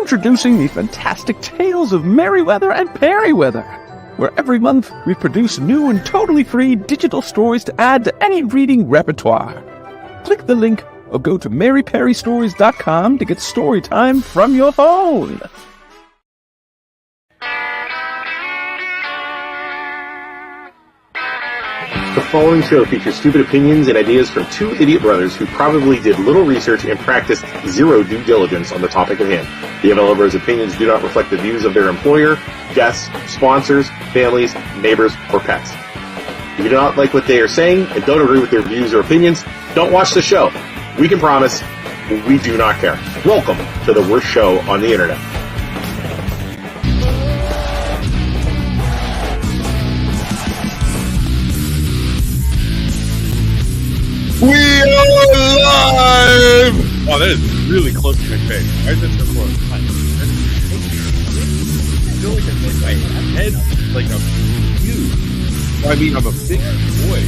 Introducing the fantastic tales of Merryweather and Perryweather, where every month we produce new and totally free digital stories to add to any reading repertoire. Click the link or go to maryperrystories.com to get story time from your phone. The following show features stupid opinions and ideas from two idiot brothers who probably did little research and practiced zero due diligence on the topic at hand. The MLO Bros' opinions do not reflect the views of their employer, guests, sponsors, families, neighbors, or pets. If you do not like what they are saying and don't agree with their views or opinions, don't watch the show. We can promise we do not care. Welcome to the worst show on the internet. We are live! Oh, that is really close to my face. Why is that so close? I feel like my head like I'm huge. Well, I mean, I'm a big boy.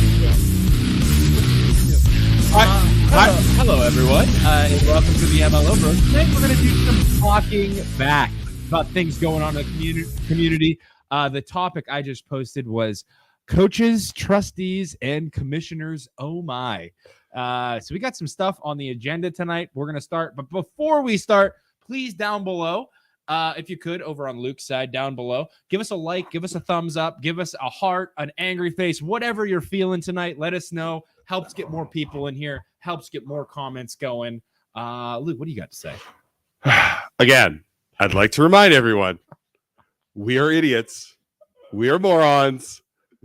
Hello, everyone, and welcome to the MLO Bros. Tonight we're going to do some talking back about things going on in the community. The topic I just posted was coaches, trustees, and commissioners. Oh my. So we got some stuff on the agenda tonight. We're going to start. But before we start, please down below, if you could, over on Luke's side down below, give us a like, give us a thumbs up, give us a heart, an angry face, whatever you're feeling tonight. Let us know. Helps get more people in here. Helps get more comments going. Luke, what do you got to say? Again, I'd like to remind everyone, we are idiots. We are morons.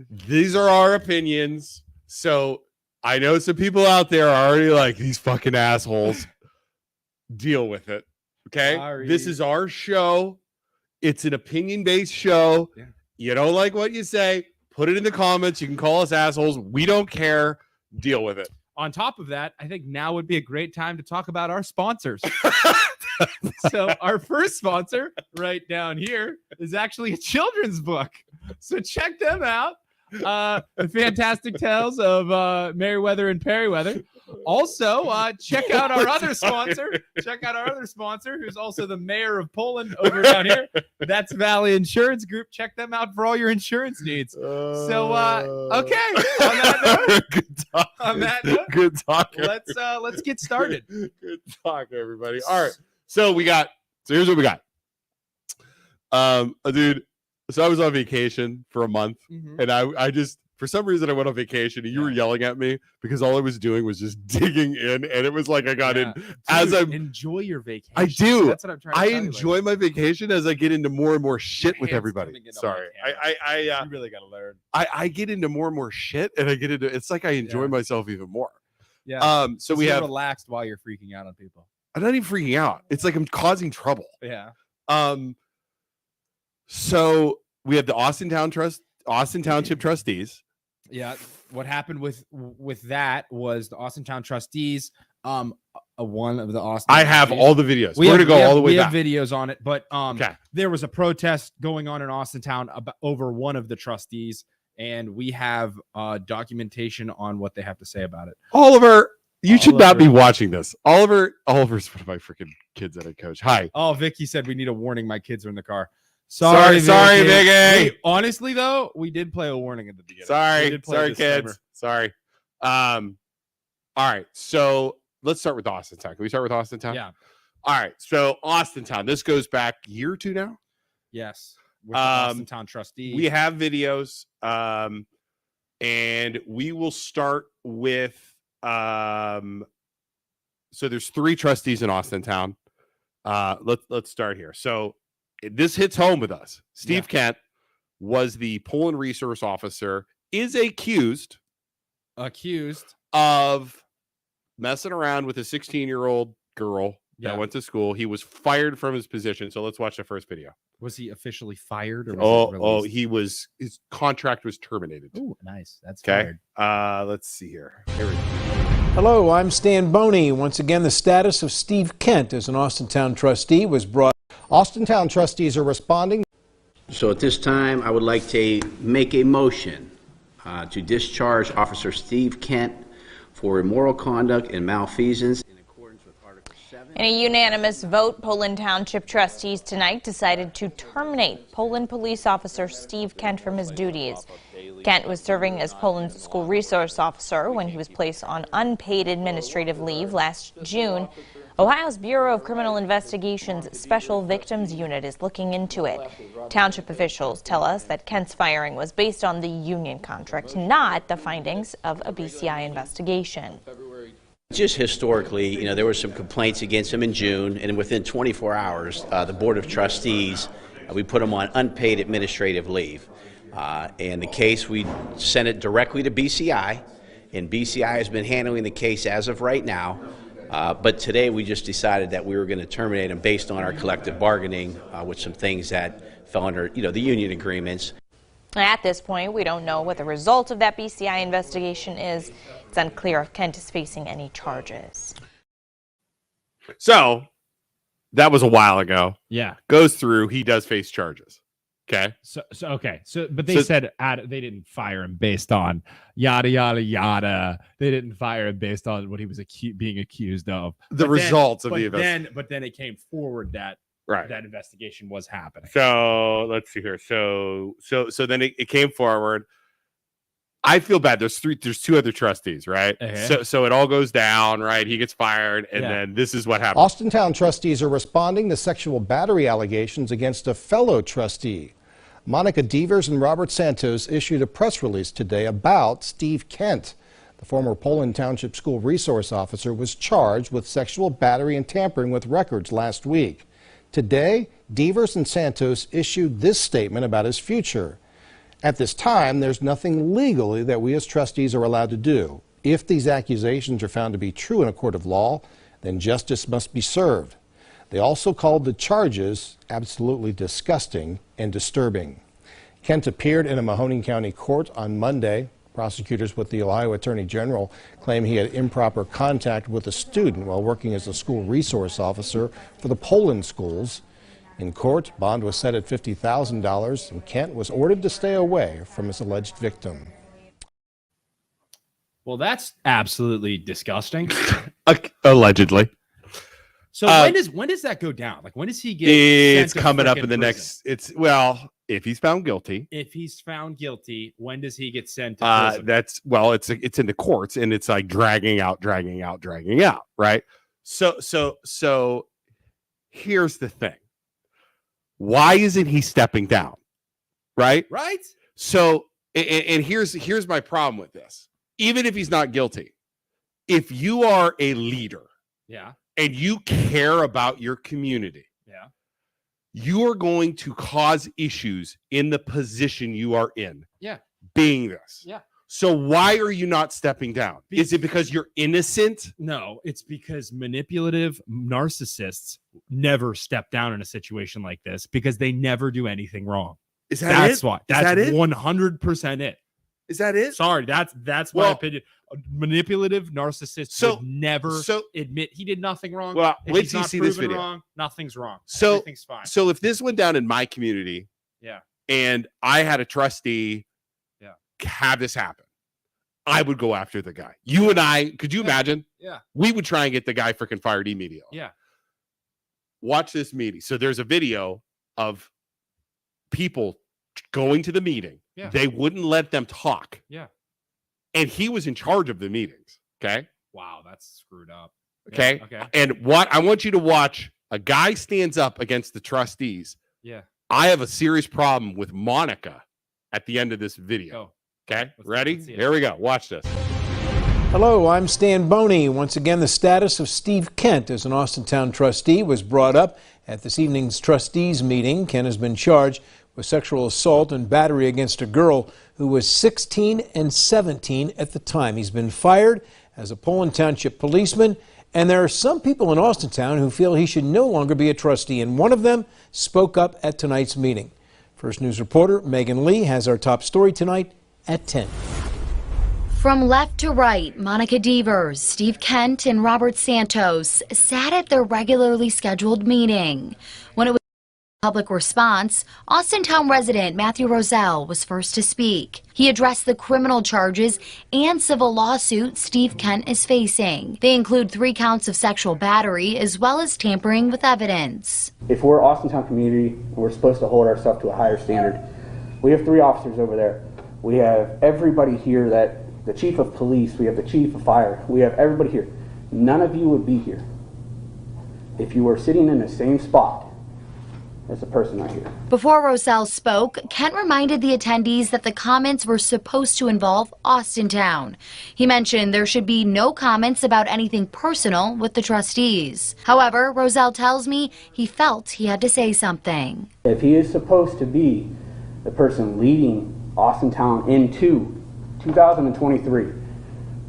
These are our opinions. So I know some people out there are already like, these fucking assholes. Deal with it. Okay? Sorry. This is our show. It's an opinion-based show. Yeah. You don't like what you say, put it in the comments. You can call us assholes. We don't care. Deal with it. On top of that, I think now would be a great time to talk about our sponsors. So our first sponsor right down here is actually a children's book. So check them out. The Fantastic Tales of Merryweather and Perryweather. Also, check out our other sponsor. Check out our other sponsor, who's also the mayor of Poland over down here. That's Valley Insurance Group. Check them out for all your insurance needs. So, okay. On that note, good talk. On that note, good talk. Let's get started. Good talk, everybody. All right. So here's what we got. Dude. So I was on vacation for a month, and I just, for some reason, I went on vacation, and you were yelling at me because all I was doing was just digging in, and it was like I got in. As I enjoy your vacation. I do. That's what I'm trying to I tell enjoy you, my vacation as I get into more and more shit with everybody. Sorry, you really got to learn. I get into more and more shit, and I get into. It's like I enjoy myself even more. Yeah. So we have relaxed while you're freaking out on people. I'm not even freaking out. It's like I'm causing trouble. Yeah. So we have the Austin Township Trustees. Yeah. What happened with that was the Austintown Trustees. One of the Austin. I have all the videos. We're gonna go all the way back. We have videos on it, but there was a protest going on in Austintown over one of the trustees, and we have documentation on what they have to say about it. Oliver, you should not be watching this. Oliver's one of my freaking kids that I coach. Hi. Oh, Vicky said we need a warning. My kids are in the car. Sorry, Vicky. Wait, honestly, though, we did play a warning at the beginning. Sorry, kids. Sorry. All right. So let's start with Austintown. Can we start with Austintown? Yeah. All right. So Austintown. This goes back a year or two now. Yes. With the Austintown Trustees. We have videos. And we will start with. So there's 3 trustees in Austintown. Let's start here. So this hits home with us. Steve Kent was the Poland resource officer, is accused of messing around with a 16-year-old girl that went to school. He was fired from his position. So let's watch the first video. Was he officially fired? Or his contract was terminated. Oh, nice. That's okay. Fired. Let's see here. Here we go. Hello, I'm Stan Boney. Once again, the status of Steve Kent as an Austintown trustee was brought. Austintown trustees are responding. So at this time, I would like to make a motion to discharge Officer Steve Kent for immoral conduct and malfeasance in accordance with Article 7. In a unanimous vote, Poland Township trustees tonight decided to terminate Poland police officer Steve Kent from his duties. Kent was serving as Poland's school resource officer when he was placed on unpaid administrative leave last June. Ohio's Bureau of Criminal Investigation's Special Victims Unit is looking into it. Township officials tell us that Kent's firing was based on the union contract, not the findings of a BCI investigation. Just historically, there were some complaints against him in June, and within 24 hours, the Board of Trustees, we put him on unpaid administrative leave. And the case, we sent it directly to BCI, and BCI has been handling the case as of right now. But today we just decided that we were going to terminate him based on our collective bargaining with some things that fell under, the union agreements. At this point, we don't know what the result of that BCI investigation is. It's unclear if Kent is facing any charges. So that was a while ago. Yeah. Goes through. He does face charges. Okay. But they said they didn't fire him based on yada yada yada. They didn't fire him based on what he was being accused of. The results of the investigation. But then it came forward that that investigation was happening. So let's see here. So then it came forward. I feel bad. There's two other trustees, right? So it all goes down, right? He gets fired, and then this is what happens. Austintown trustees are responding to sexual battery allegations against a fellow trustee. Monica Devers and Robert Santos issued a press release today about Steve Kent. The former Poland Township school resource officer was charged with sexual battery and tampering with records last week. Today, Devers and Santos issued this statement about his future. At this time, there's nothing legally that we as trustees are allowed to do. If these accusations are found to be true in a court of law, then justice must be served. They also called the charges absolutely disgusting and disturbing. Kent appeared in a Mahoning County court on Monday. Prosecutors with the Ohio Attorney General claim he had improper contact with a student while working as a school resource officer for the Poland schools. In court, bond was set at $50,000, and Kent was ordered to stay away from his alleged victim. Well, that's absolutely disgusting. Allegedly. So when does that go down? Like, when does he get? It's coming up in the next. If he's found guilty. If he's found guilty, when does he get sent to prison? It's in the courts, and it's like dragging out, right? So here's the thing. Why isn't he stepping down? Right? So, and here's my problem with this. Even if he's not guilty, if you are a leader, and you care about your community, you are going to cause issues in the position you are in. Being this. So why are you not stepping down? Is it because you're innocent? No, it's because manipulative narcissists never step down in a situation like this because they never do anything wrong. That's why. That's 100% it. Is that it? Sorry, that's my opinion. Manipulative narcissists would never admit he did nothing wrong. Well, if wait he's till you not see this proven video. Wrong, nothing's wrong. Everything's fine. So if this went down in my community, and I had a trustee have this happen, I would go after the guy. You and I, could you imagine? We would try and get the guy freaking fired immediately. Watch this meeting. So there's a video of people going to the meeting. They wouldn't let them talk. And he was in charge of the meetings. Okay. Wow, that's screwed up. Okay. And what I want you to watch, a guy stands up against the trustees. I have a serious problem with Monica at the end of this video. Okay. Ready? Here we go. Watch this. Hello, I'm Stan Boney. Once again, the status of Steve Kent as an Austintown trustee was brought up at this evening's trustees meeting. Kent has been charged with sexual assault and battery against a girl who was 16 and 17 at the time. He's been fired as a Poland Township policeman, and there are some people in Austintown who feel he should no longer be a trustee, and one of them spoke up at tonight's meeting. First News reporter Megan Lee has our top story tonight at 10. From left to right, Monica Devers, Steve Kent, and Robert Santos sat at their regularly scheduled meeting. When it was Public response, Austintown resident Matthew Roselle was first to speak. He addressed the criminal charges and civil lawsuit Steve Kent is facing. They include 3 counts of sexual battery as well as tampering with evidence. If we're Austintown community and we're supposed to hold ourselves to a higher standard, we have 3 officers over there. We have everybody here, that the chief of police, we have the chief of fire, we have everybody here. None of you would be here if you were sitting in the same spot as the person right here. Before Roselle spoke, Kent reminded the attendees that the comments were supposed to involve Austintown. He mentioned there should be no comments about anything personal with the trustees. However, Roselle tells me he felt he had to say something. If he is supposed to be the person leading Austintown into 2023,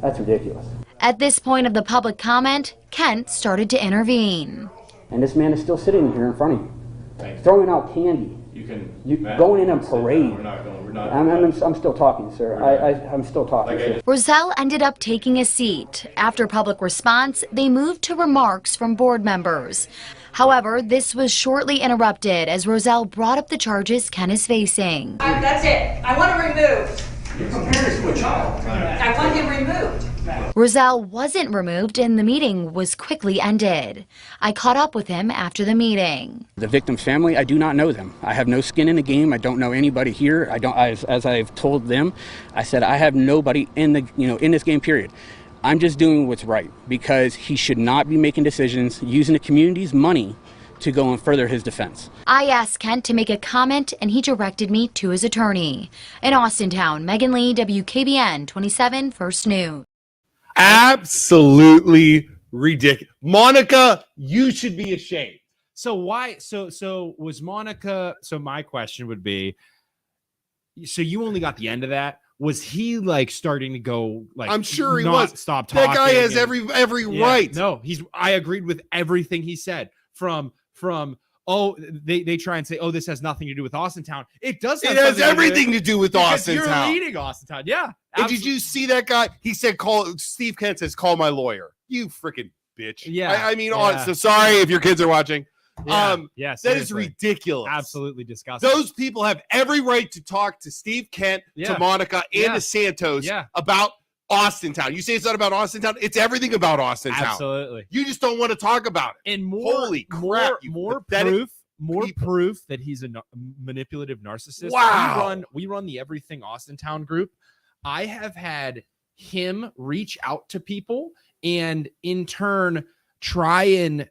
that's ridiculous. At this point of the public comment, Kent started to intervene. And this man is still sitting here in front of you. Throwing out candy. Going in a parade. I'm still talking, sir. I'm still talking, sir. Roselle ended up taking a seat. After public response, they moved to remarks from board members. However, this was shortly interrupted as Roselle brought up the charges Ken is facing. That's it. I want him removed. You're comparing us to a child. I want him removed. Roselle wasn't removed and the meeting was quickly ended. I caught up with him after the meeting. The victim's family, I do not know them. I have no skin in the game. I don't know anybody here. As I've told them, I said I have nobody in this game, period. I'm just doing what's right because he should not be making decisions using the community's money to go and further his defense. I asked Kent to make a comment and he directed me to his attorney. In Austintown, Megan Lee, WKBN 27 First News. Absolutely ridiculous. Monica, you should be ashamed. So why? So was Monica? So my question would be: so you only got the end of that? Was he like starting to go like? I'm sure he not was. Stop talking. That guy has every right. No, I agreed with everything he said. From they try and say, oh, this has nothing to do with Austintown. It does. It has everything to do with Austintown. You're leading Austintown. Yeah. And did you see that guy? He said, Steve Kent says, call my lawyer. You freaking bitch. Yeah. I mean, so sorry if your kids are watching. Yeah, that is ridiculous. Absolutely disgusting. Those people have every right to talk to Steve Kent, to Monica, and to Santos about Austintown. You say it's not about Austintown. It's everything about Austintown. Absolutely. You just don't want to talk about it. And holy crap, more proof that he's a manipulative narcissist. Wow. We run the Everything Austintown group. I have had him reach out to people and in turn try and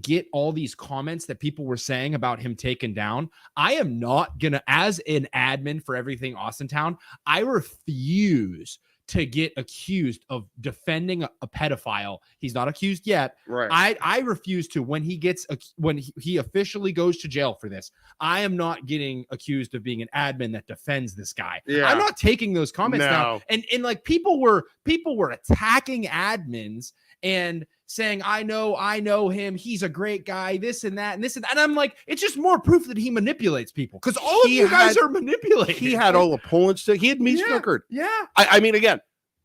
get all these comments that people were saying about him taken down. I am not gonna, as an admin for Everything Austintown, I refuse to get accused of defending a pedophile. He's not accused yet. Right. I refuse to, when he officially goes to jail for this, I am not getting accused of being an admin that defends this guy. Yeah. I'm not taking those comments down. And like people were attacking admins and saying, I know him, he's a great guy, this and that, and this and that. And I'm like, it's just more proof that he manipulates people because all of you guys are manipulating. He had all the Poland stuff. He had me snookered. Yeah. I mean, again,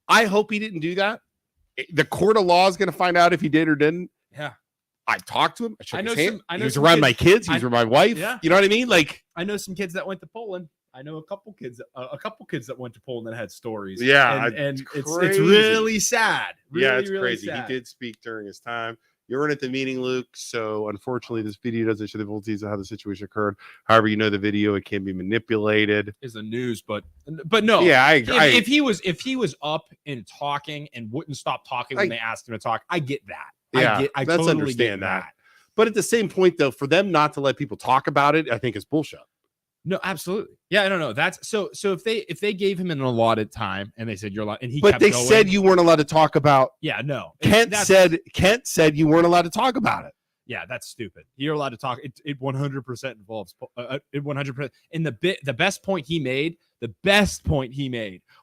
I hope he didn't do that. The court of law is going to find out if he did or didn't. Yeah. I talked to him. I shook his hand. I know he was some around kids, my kids. He was around my wife. Yeah. You know what I mean? Like, I know some kids that went to Poland. I know a couple kids that went to Poland that had stories. Yeah, and it's really sad. It's really crazy. sad. He did speak during his time. You weren't at the meeting, Luke. So unfortunately, this video doesn't show the full details of how the situation occurred. However, you know the video, it can be manipulated. Is the news, but no. Yeah, if he was up and talking and wouldn't stop talking when they asked him to talk, I get that. Yeah, I let's totally understand get that. But at the same point, though, for them not to let people talk about it, I think is bullshit. No, absolutely. Yeah, I don't know. That's so if they gave him an allotted time and they said you're allowed, and he but they said you weren't allowed to talk about. Yeah, no. Kent said you weren't allowed to talk about it. Yeah, that's stupid. You're allowed to talk. It 100% involves it 100%. And the best point he made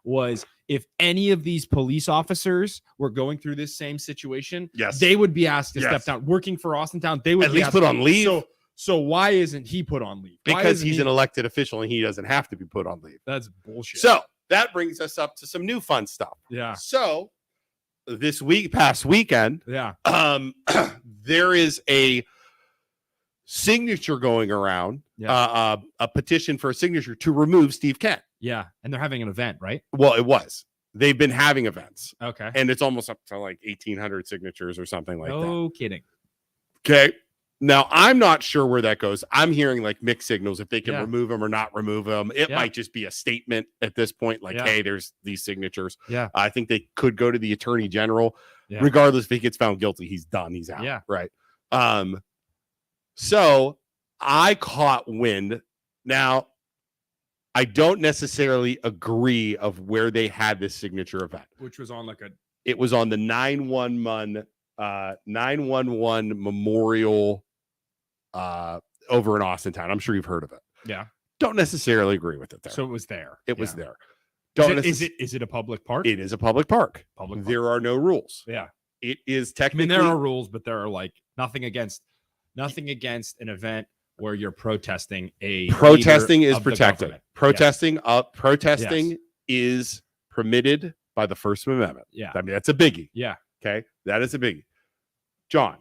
was if any of these police officers were going through this same situation, they would be asked to step down. Working for Austintown, they would at least put on leave. So why isn't he put on leave? Because he's an elected official and he doesn't have to be put on leave. That's bullshit. So that brings us up to some new fun stuff. Yeah. So past weekend, there is a signature going around, Yeah. a petition for a signature to remove Steve Kent. Yeah. And they're having an event, right? Well, it was. They've been having events. Okay. And it's almost up to like 1,800 signatures or something like that. No kidding. Okay. Now, I'm not sure where that goes. I'm hearing like mixed signals if they can Yeah. remove them or not remove them. It Yeah. might just be a statement at this point, like, Yeah. hey, there's these signatures. Yeah. I think they could go to the attorney general. Yeah. Regardless if he gets found guilty, he's done. He's out. Yeah. Right. So I caught wind. Now, I don't necessarily agree of where they had this signature event. Which was on like a It was on the 911 memorial over in Austintown. I'm sure you've heard of it. yeah. Don't necessarily agree with it there. So it was there. it was Yeah. there. Don't Is it a public park? It is a public park. Public park. There are no rules. Yeah. It is I technically mean, there are rules, but there are like nothing against an event where you're protesting a protesting leader is of the protected. government. Protesting Yes. is permitted by the First Amendment. Yeah. I mean, that's a biggie. Yeah. Okay. That is a biggie. John,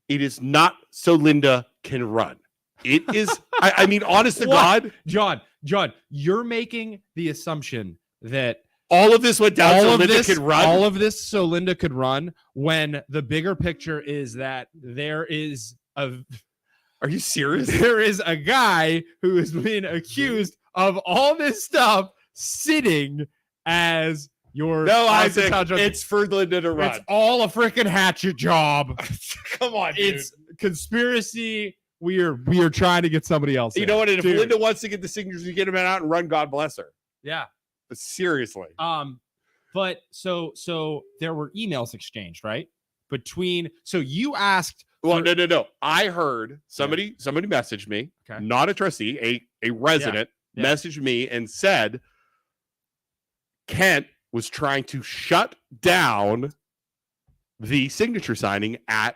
it is not so Linda can run. It is, I mean, honest to What? God, John, you're making the assumption that all of this went down so Linda could run. all of this so Linda could run when the bigger picture is that there is Are you serious? there is a guy who has been accused of all this stuff sitting as your No, Isaac, Austintown trustee. it's for Linda to run. It's all a freaking hatchet job. Come on, dude. It's conspiracy. We are trying to get somebody else. You in. know what? And if Dude. Linda wants to get the signatures, you get them out and run. God bless her. Yeah. But seriously, But so there were emails exchanged, right? So you asked. well, no. I heard somebody messaged me, Okay. not a trustee, a resident Yeah. messaged me and said Kent was trying to shut down the signature signing at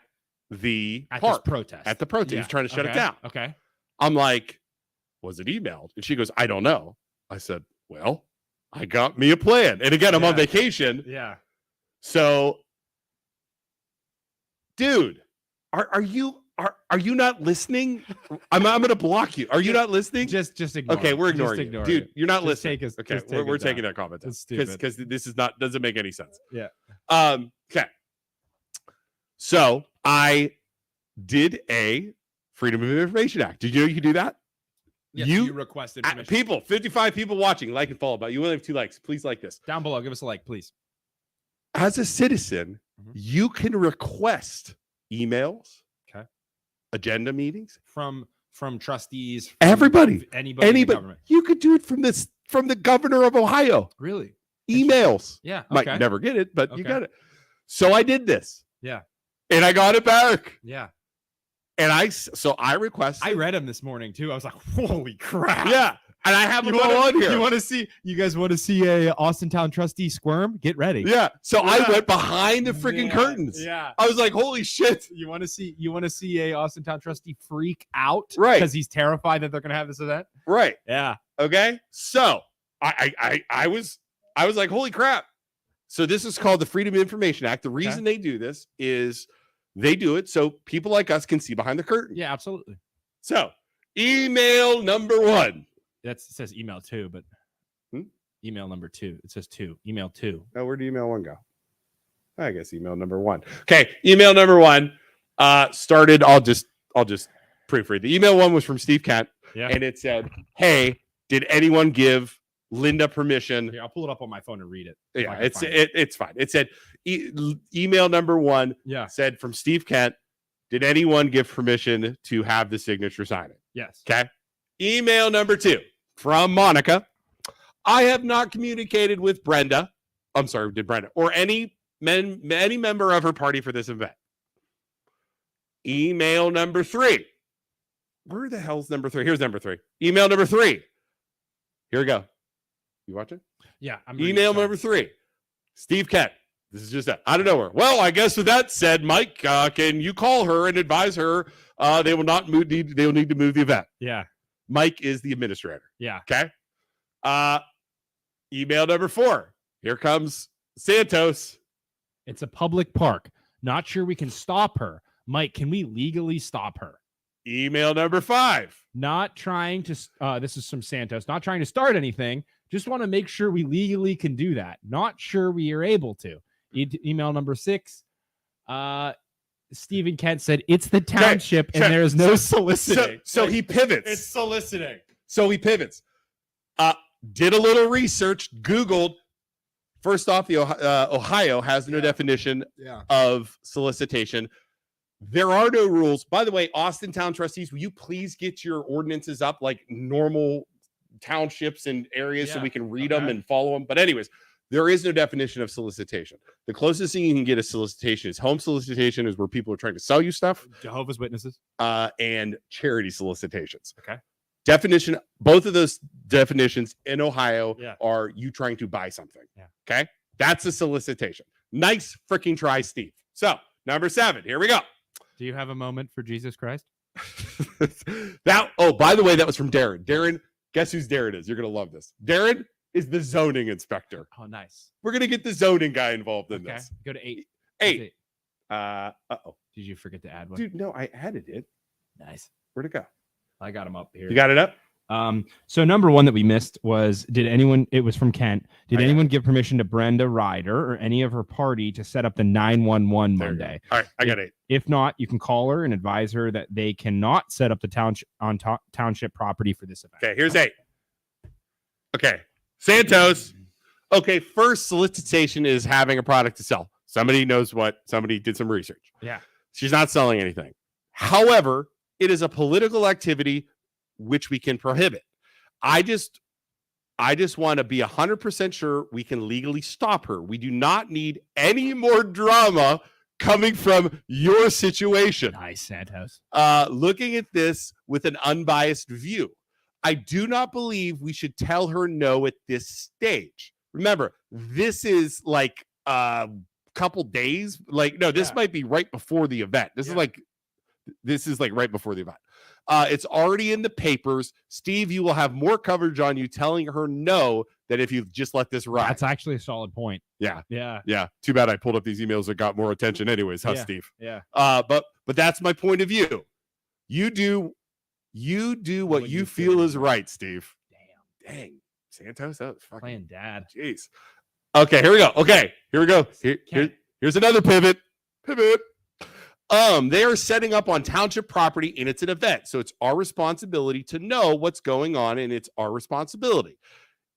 the At park. this protest. At the protest. He was trying to shut it Okay. down. Okay. I'm like, was it emailed? And she goes, I don't know. I said, well, I got me a plan. And again, I'm on Yeah. vacation. Yeah. So, dude, are you not listening? I'm going to block you. Are you not listening? Just ignore. Okay, it. we're Just ignoring you. ignore Dude, it. you're not Just listening. take us- Okay, just take we're it taking down. that comment It's stupid. because this is not doesn't make any sense. Yeah. Okay. So I did a Freedom of Information Act. Did you know you could do that? Yes, You- you requested permission. People, 55 people watching, like and follow. But you only have 2 likes. Please like this. Down below, give us a like, please. As a citizen, Mhm. you can request emails, Okay. agenda meetings, From trustees, from everybody, anybody in the government. You could do it from the governor of Ohio. Really? Emails. Yeah. Might Okay. never get it, but you Okay. got it. So I did this. Yeah. And I got it back. Yeah. And I requested. I read them this morning too. I was like, holy crap. Yeah. And I have them all on here. You guys want to see a Austintown trustee squirm? Get ready. Yeah. So I Yeah. went behind the freaking curtains. Yeah. I was like, holy shit. You want to see a Austintown trustee freak out? Right. Because he's terrified that they're going to have this event. Right. Yeah. Okay. So I was like, holy crap. So this is called the Freedom of Information Act. The reason they do this is they do it so people like us can see behind the curtain. Yeah, absolutely. So email number 1. It says email 2, but Hmm? email number 2. It says 2. Email 2. Oh, where did email 1 go? I guess email number 1. Okay, email number 1 started. I'll just proofread. The email 1 was from Steve Kent, Yeah. and it said, "Hey, did anyone give Linda permission?" Here, I'll pull it up on my phone and read it. Yeah, it's fine. It said email number 1 Yeah. said from Steve Kent, "Did anyone give permission to have the signature sign it?" Yes. Okay. Email number 2 from Monica. I have not communicated with Brenda. I'm sorry, did Brenda or any member of her party for this event? Email number 3. Where the hell's number 3? Here's number 3. Email number 3. Here we go. You watching? Yeah. I'm Email number 3. Steve Kent. This is just out of nowhere. Well, I guess with that said, Mike, can you call her and advise her they will not move? They'll need to move the event. Yeah. Mike is the administrator. Yeah. Okay. Email number 4. Here comes Santos. It's a public park. Not sure we can stop her, Mike, can we legally stop her? Email number 5. Not trying to, this is from Santos, not trying to start anything. Just want to make sure we legally can do that. Not sure we are able to. Email number 6. Stephen Kent said, it's the township and there is no soliciting. So he pivots. It's soliciting. So he pivots. Did a little research, Googled. First off, the Ohio has no definition of solicitation. There are no rules. By the way, Austintown trustees, will you please get your ordinances up like normal townships and areas so we can read them and follow them? But anyways, there is no definition of solicitation. The closest thing you can get a solicitation is home solicitation, is where people are trying to sell you stuff. Jehovah's Witnesses. And charity solicitations. Okay. Definition, both of those definitions in Ohio are you trying to buy something. Okay. That's a solicitation. Nice freaking try, Steve. So, number 7, here we go. Do you have a moment for Jesus Christ? By the way, that was from Darren. Darren, guess whose Darren is? You're going to love this. Darren is the zoning inspector. Oh, nice. We're going to get the zoning guy involved in this. Go to 8. 8. Did you forget to add one? Dude, no, I added it. Nice. Where'd it go? I got him up here. You got it up? So number 1 that we missed was, it was from Kent. Did anyone give permission to Brenda Ryder or any of her party to set up the 911 Monday? All right, I got 8. If not, you can call her and advise her that they cannot set up the township property for this event. Okay, here's 8. Okay, Santos. Okay, first solicitation is having a product to sell. Somebody knows what, somebody did some research. Yeah. She's not selling anything. However, it is a political activity which we can prohibit. I just want to be 100% sure we can legally stop her. We do not need any more drama coming from your situation. Nice, Santos. Looking at this with an unbiased view, I do not believe we should tell her no at this stage. Remember, this is like a couple days. Like, no, this might be right before the event. This is like right before the event. It's already in the papers. Steve, you will have more coverage on you telling her no than if you just let this ride. That's actually a solid point. Yeah. Yeah. Too bad I pulled up these emails that got more attention anyways, huh, Steve? Yeah. But that's my point of view. You do what you feel is right, Steve. Dang. Santos, that was fucking playing dad. Jeez. Okay, here we go. Here's another pivot. They are setting up on township property and it's an event. So it's our responsibility to know what's going on, and it's our responsibility.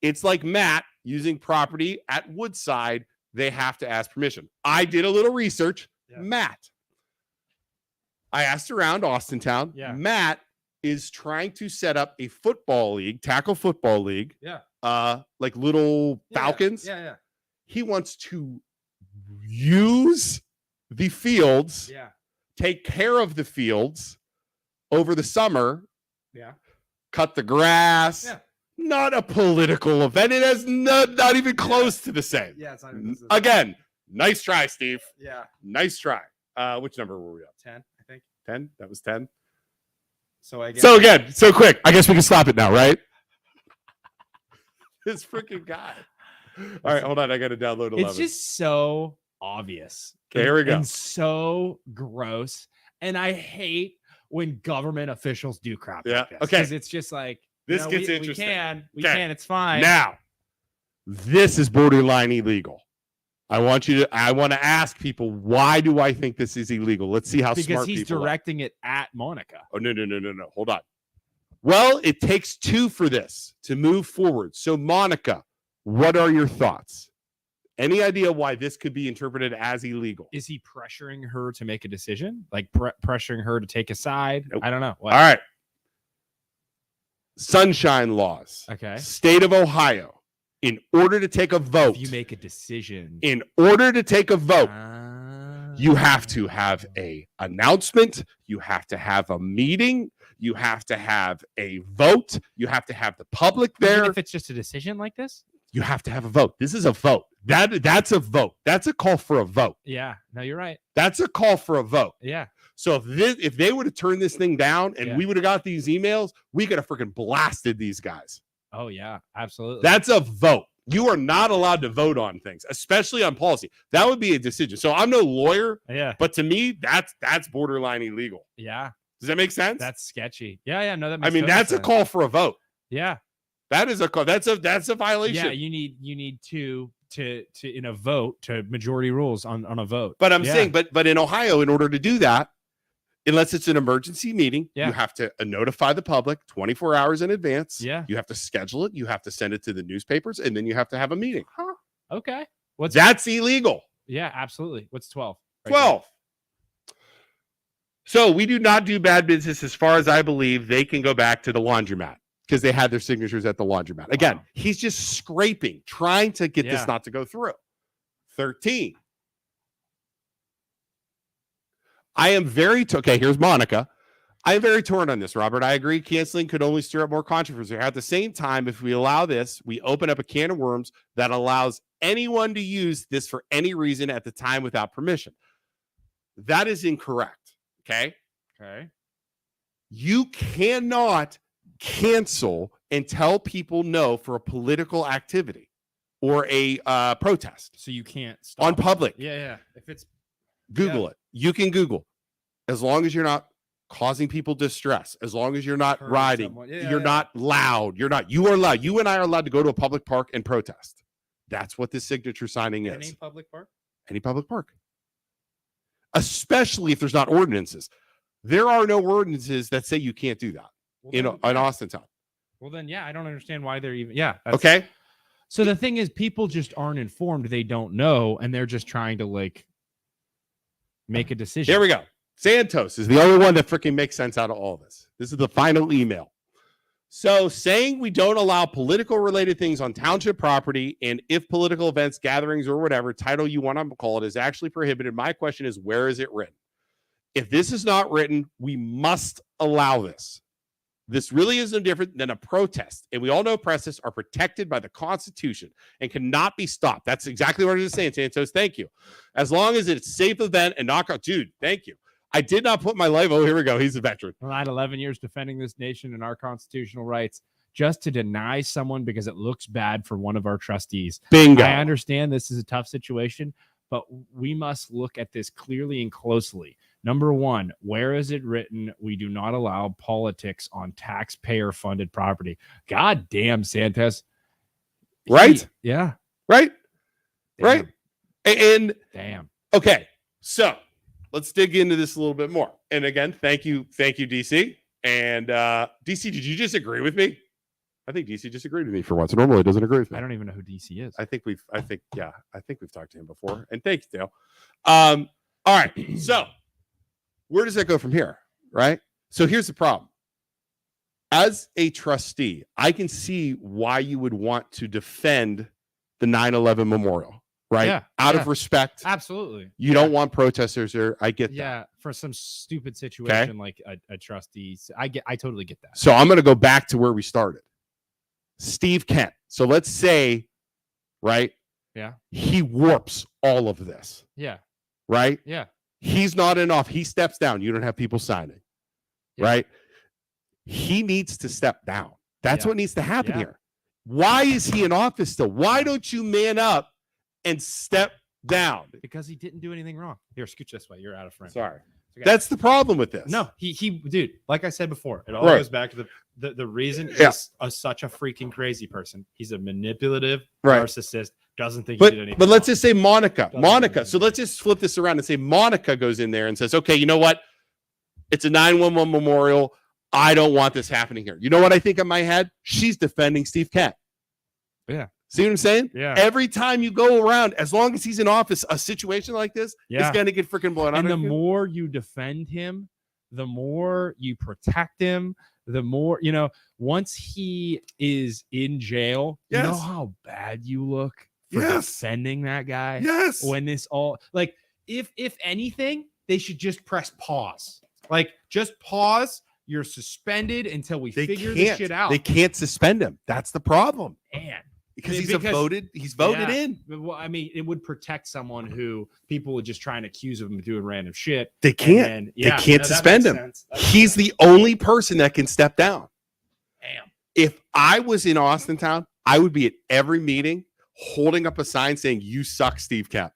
It's like Matt using property at Woodside. They have to ask permission. I did a little research. Matt. I asked around Austintown. Matt is trying to set up a football league, tackle football league. Like little Falcons. He wants to use the fields. Take care of the fields over the summer. Cut the grass. Not a political event. It has not even close to the same. It's not even Again, nice try, Steve. Nice try. Which number were we up? 10, I think. 10? That was 10. So again, so quick. I guess we can stop it now, right? This freaking guy. All right, hold on. I got to download 11. It's just so obvious. Okay, here we go. And so gross. And I hate when government officials do crap like this. Okay. Because it's just like, this gets interesting. We can. It's fine. Now, this is borderline illegal. I want to ask people, why do I think this is illegal? Let's see how smart people are. Because he's directing it at Monica. Oh, no. Hold on. Well, it takes 2 for this to move forward. So, Monica, what are your thoughts? Any idea why this could be interpreted as illegal? Is he pressuring her to make a decision? Like pressuring her to take a side? Nope. I don't know. All right. Sunshine laws. Okay. State of Ohio. In order to take a vote. If you make a decision. In order to take a vote. You have to have a announcement. You have to have a meeting. You have to have a vote. You have to have the public there. Even if it's just a decision like this? You have to have a vote. This is a vote. That's a vote. That's a call for a vote. Yeah. No, you're right. That's a call for a vote. Yeah. So if they would have turned this thing down and we would have got these emails, we could have freaking blasted these guys. Oh, yeah. Absolutely. That's a vote. You are not allowed to vote on things, especially on policy. That would be a decision. So I'm no lawyer, but to me, that's borderline illegal. Yeah. Does that make sense? That's sketchy. Yeah. No, that makes I mean, that's sense. a call for a vote. Yeah. That is a call. That's a violation. Yeah, you need to in a vote to majority rules on a vote. But I'm saying, but in Ohio, in order to do that, unless it's an emergency meeting, you have to notify the public 24 hours in advance. Yeah. You have to schedule it. You have to send it to the newspapers, and then you have to have a meeting. Huh. Okay. That's illegal. Yeah, absolutely. What's 12? 12. So we do not do bad business as far as I believe. They can go back to the laundromat because they had their signatures at the laundromat. Again, he's just scraping, trying to get this not to go through. 13. I am very okay. Here's Monica. I am very torn on this, Robert. I agree. Canceling could only stir up more controversy. At the same time, if we allow this, we open up a can of worms that allows anyone to use this for any reason at the time without permission. That is incorrect. Okay. You cannot cancel and tell people no for a political activity or a protest. So you can't stop on public. Yeah. If it's Google it. You can Google. As long as you're not causing people distress, as long as you're not riding, you're not loud. You are loud. You and I are allowed to go to a public park and protest. That's what this signature signing is. Any public park? Any public park. Especially if there's not ordinances. There are no ordinances that say you can't do that in Austintown. Well, then, I don't understand why they're even. Okay. So the thing is, people just aren't informed. They don't know, and they're just trying to make a decision. Here we go. Santos is the only one that freaking makes sense out of all this. This is the final email. So saying we don't allow political related things on township property, and if political events, gatherings, or whatever title you want to call it is actually prohibited, my question is, where is it written? If this is not written, we must allow this. This really is no different than a protest. And we all know protests are protected by the Constitution and cannot be stopped. That's exactly what I was saying, Santos. Thank you. As long as it's a safe event and not, dude, thank you. I did not put my life. Oh, here we go. He's a veteran. Well, I had 11 years defending this nation and our constitutional rights just to deny someone because it looks bad for one of our trustees. Bingo. I understand this is a tough situation, but we must look at this clearly and closely. Number one, where is it written we do not allow politics on taxpayer-funded property? God damn, Santos. Right? Yeah. Right? Damn. Right? And damn. Okay, so let's dig into this a little bit more. And again, thank you, DC. And DC, did you just agree with me? I think DC just agreed with me for once. Normally, it doesn't agree with me. I don't even know who DC is. I think we've talked to him before. And thanks, Dale. All right, so where does that go from here? Right. So here's the problem. As a trustee, I can see why you would want to defend the 9/11 memorial. Right. Yeah, out of respect. Absolutely. You don't want protesters there. I get that. Yeah. For some stupid situation like a trustee. I totally get that. So I'm going to go back to where we started. Steve Kent. So let's say, right? Yeah. He warps all of this. Yeah. Right? Yeah. He's not enough. He steps down. You don't have people signing. Yeah. Right? He needs to step down. That's what needs to happen here. Why is he in office still? Why don't you man up and step down? Because he didn't do anything wrong. Here, scooch this way. You're out of frame. Sorry. Okay. That's the problem with this. No, he dude, like I said before, it all goes back to the reason he's such a freaking crazy person. He's a manipulative narcissist, doesn't think he did anything. But let's just say Monica. So let's just flip this around and say Monica goes in there and says, okay, you know what? It's a 9/11 memorial. I don't want this happening here. You know what I think in my head? She's defending Steve Kent. Yeah. See what I'm saying? Yeah. Every time you go around, as long as he's in office, a situation like this is going to get freaking blown out. And the more you defend him, the more you protect him, the more, once he is in jail, you know how bad you look for defending that guy? Yes. When this all, if anything, they should just press pause. Just pause. You're suspended until we figure this shit out. They can't suspend him. That's the problem. Man. Because he's voted in. Well, I mean, it would protect someone who people would just try and accuse of him of doing random shit. They can't. They can't suspend him. He's the only person that can step down. Damn. If I was in Austintown, I would be at every meeting holding up a sign saying "You suck, Steve Kent."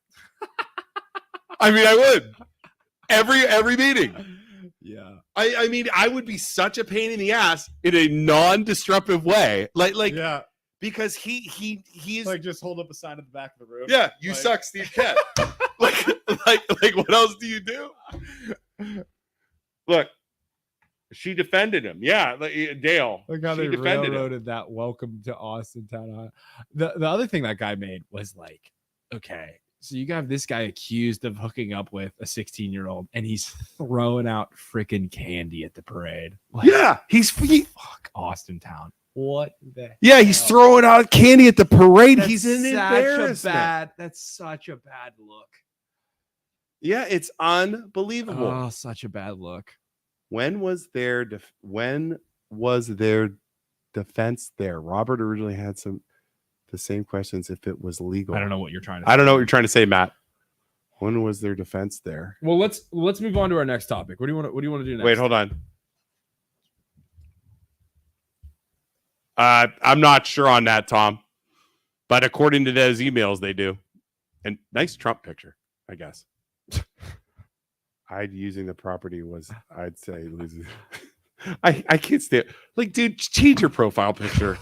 I mean, I would every meeting. Yeah. I mean, I would be such a pain in the ass in a non-disruptive way, Yeah. because he is Like just hold up a sign at the back of the room. yeah. You suck, Steve Kent. like what else do you do? Look, she defended him. Yeah, Dale. Look how she they defended him. railroaded that welcome to Austintown. The other thing that guy made was like, okay, so you got this guy accused of hooking up with a 16-year-old, and he's throwing out freaking candy at the parade. Like, Yeah, fuck Austintown. What the yeah, he's hell? throwing out candy at the parade. That's He's in such embarrassment. that's such a bad look. Yeah, it's unbelievable. Oh, such a bad look. When was their defense there? Robert originally had the same questions if it was legal. I don't know what you're trying to say. I don't know what you're trying to say, Matt. When was their defense there? Well, let's move on to our next topic. What do you want to do next? Wait, hold on. I'm not sure on that, Tom. But according to those emails, they do. And nice Trump picture, I guess. Using the property was, I'd say, losing. I can't stand. Like, dude, change your profile picture.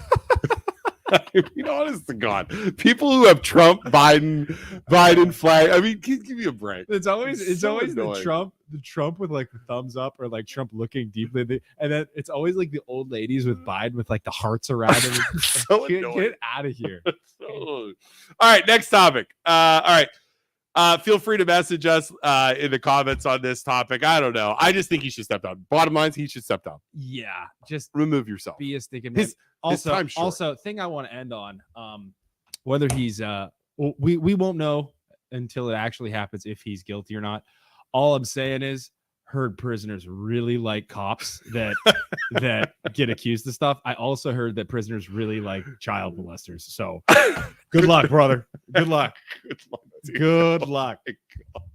I mean, honest to God, people who have Trump, Biden flag. I mean, give me a break. It's always annoying. the Trump with like the thumbs up or like Trump looking deeply, and then it's always like the old ladies with Biden with like the hearts around them. So annoying. Get out of here. All right, next topic. All right. Feel free to message us in the comments on this topic. I don't know. I just think he should step down. Bottom line is he should step down. Yeah, just remove yourself. Be a stinking. His time short. Also, thing I want to end on, whether he's we won't know until it actually happens if he's guilty or not. All I'm saying is, heard prisoners really like cops that get accused of stuff. I also heard that prisoners really like child molesters. So, good luck, brother. Good luck. Good luck.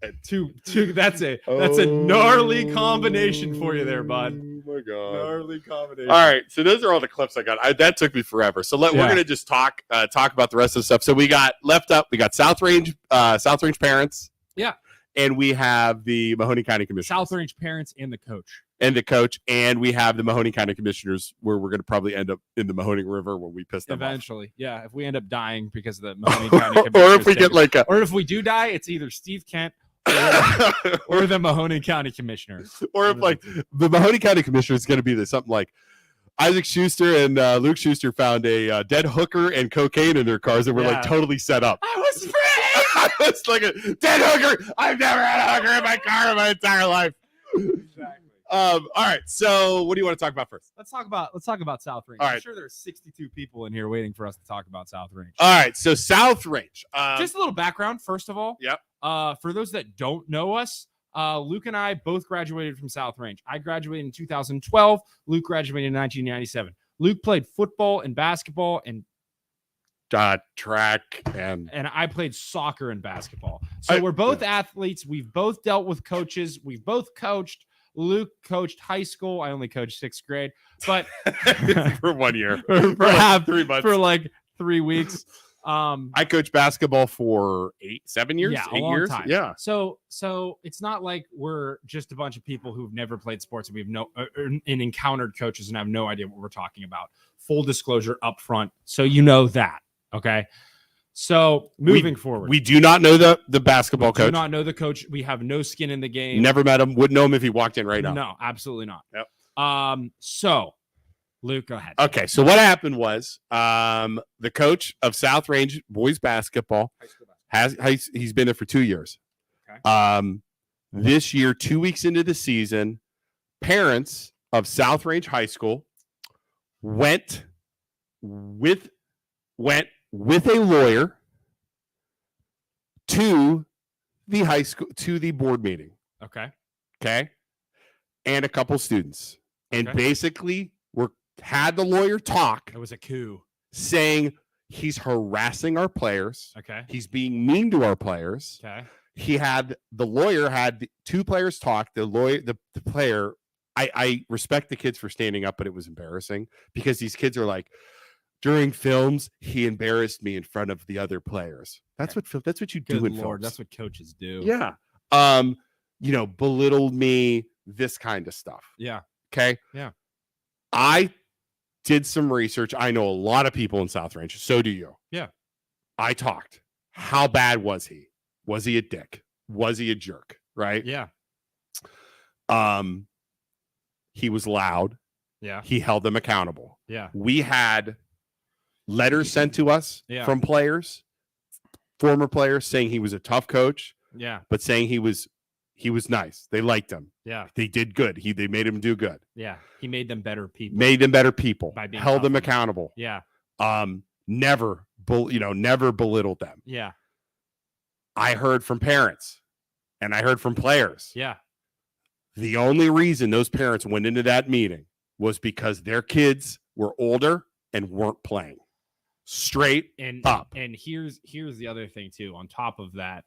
That's a gnarly combination for you there, bud. Oh my God. Gnarly combination. All right. So those are all the clips I got. That took me forever. So we're going to just talk about the rest of the stuff. So we got South Range parents. Yeah. And we have the Mahoney County Commissioners. South Range parents and the coach. And we have the Mahoney County Commissioners, where we're going to probably end up in the Mahoning River when we piss them eventually. off. Yeah, if we end up dying because of the Mahoney County Commissioners. Or if we get or if we do die, it's either Steve Kent or the Mahoney County Commissioners. Or if like the Mahoney County Commissioner is going to be something like Isaac Schuster and Luke Schuster found a dead hooker and cocaine in their cars that were like totally set up. I was free. I was like a dead hooker. I've never had a hooker in my car in my entire life. Exactly. All right. So what do you want to talk about first? Let's talk about South Range. All I'm right. sure there's 62 people in here waiting for us to talk about South Range. All right. So South Range. Just a little background, first of all. Yep. For those that don't know us, Luke and I both graduated from South Range. I graduated in 2012. Luke graduated in 1997. Luke played football and basketball and track and I played soccer and basketball. So we're both athletes. We've both dealt with coaches. We've both coached. Luke coached high school. I only coached 6th grade, but for 1 year, for 3 months, for like 3 weeks. I coached basketball for 7 years. Yeah, 8 years. Time. Yeah. So it's not like we're just a bunch of people who've never played sports and we've and encountered coaches and have no idea what we're talking about. Full disclosure up front, so you know that. Okay. So moving forward, we do not know the basketball coach. Do not know the coach. We have no skin in the game. Never met him. Wouldn't know him if he walked in right now. No, absolutely not. Yep. So Luke, go ahead. Okay. So what happened was, the coach of South Range boys basketball he's been there for 2 years. Okay. This year, 2 weeks into the season, parents of South Range High School went with a lawyer to the high school, to the board meeting. Okay. And a couple students. And basically had the lawyer talk. It was a coup. Saying he's harassing our players. Okay. He's being mean to our players. Okay. The lawyer had the 2 players talk. The player, I respect the kids for standing up, but it was embarrassing because these kids are like, during films, he embarrassed me in front of the other players. That's what you do Good in Lord, films. that's what coaches do. Yeah. Belittled me, this kind of stuff. Yeah. Okay. Yeah. I did some research. I know a lot of people in South Ranch. So do you. Yeah. I talked. How bad was he? Was he a dick? Was he a jerk? Right? Yeah. He was loud. Yeah. He held them accountable. Yeah. We had letters sent to us from players, former players, saying he was a tough coach. Yeah. But saying he was nice. They liked him. Yeah. They did good. They made him do good. Yeah. He made them better people. By being held them tough. accountable. Yeah. Never belittled them. Yeah. I heard from parents and I heard from players. Yeah. The only reason those parents went into that meeting was because their kids were older and weren't playing. Straight up. And here's the other thing too. On top of that,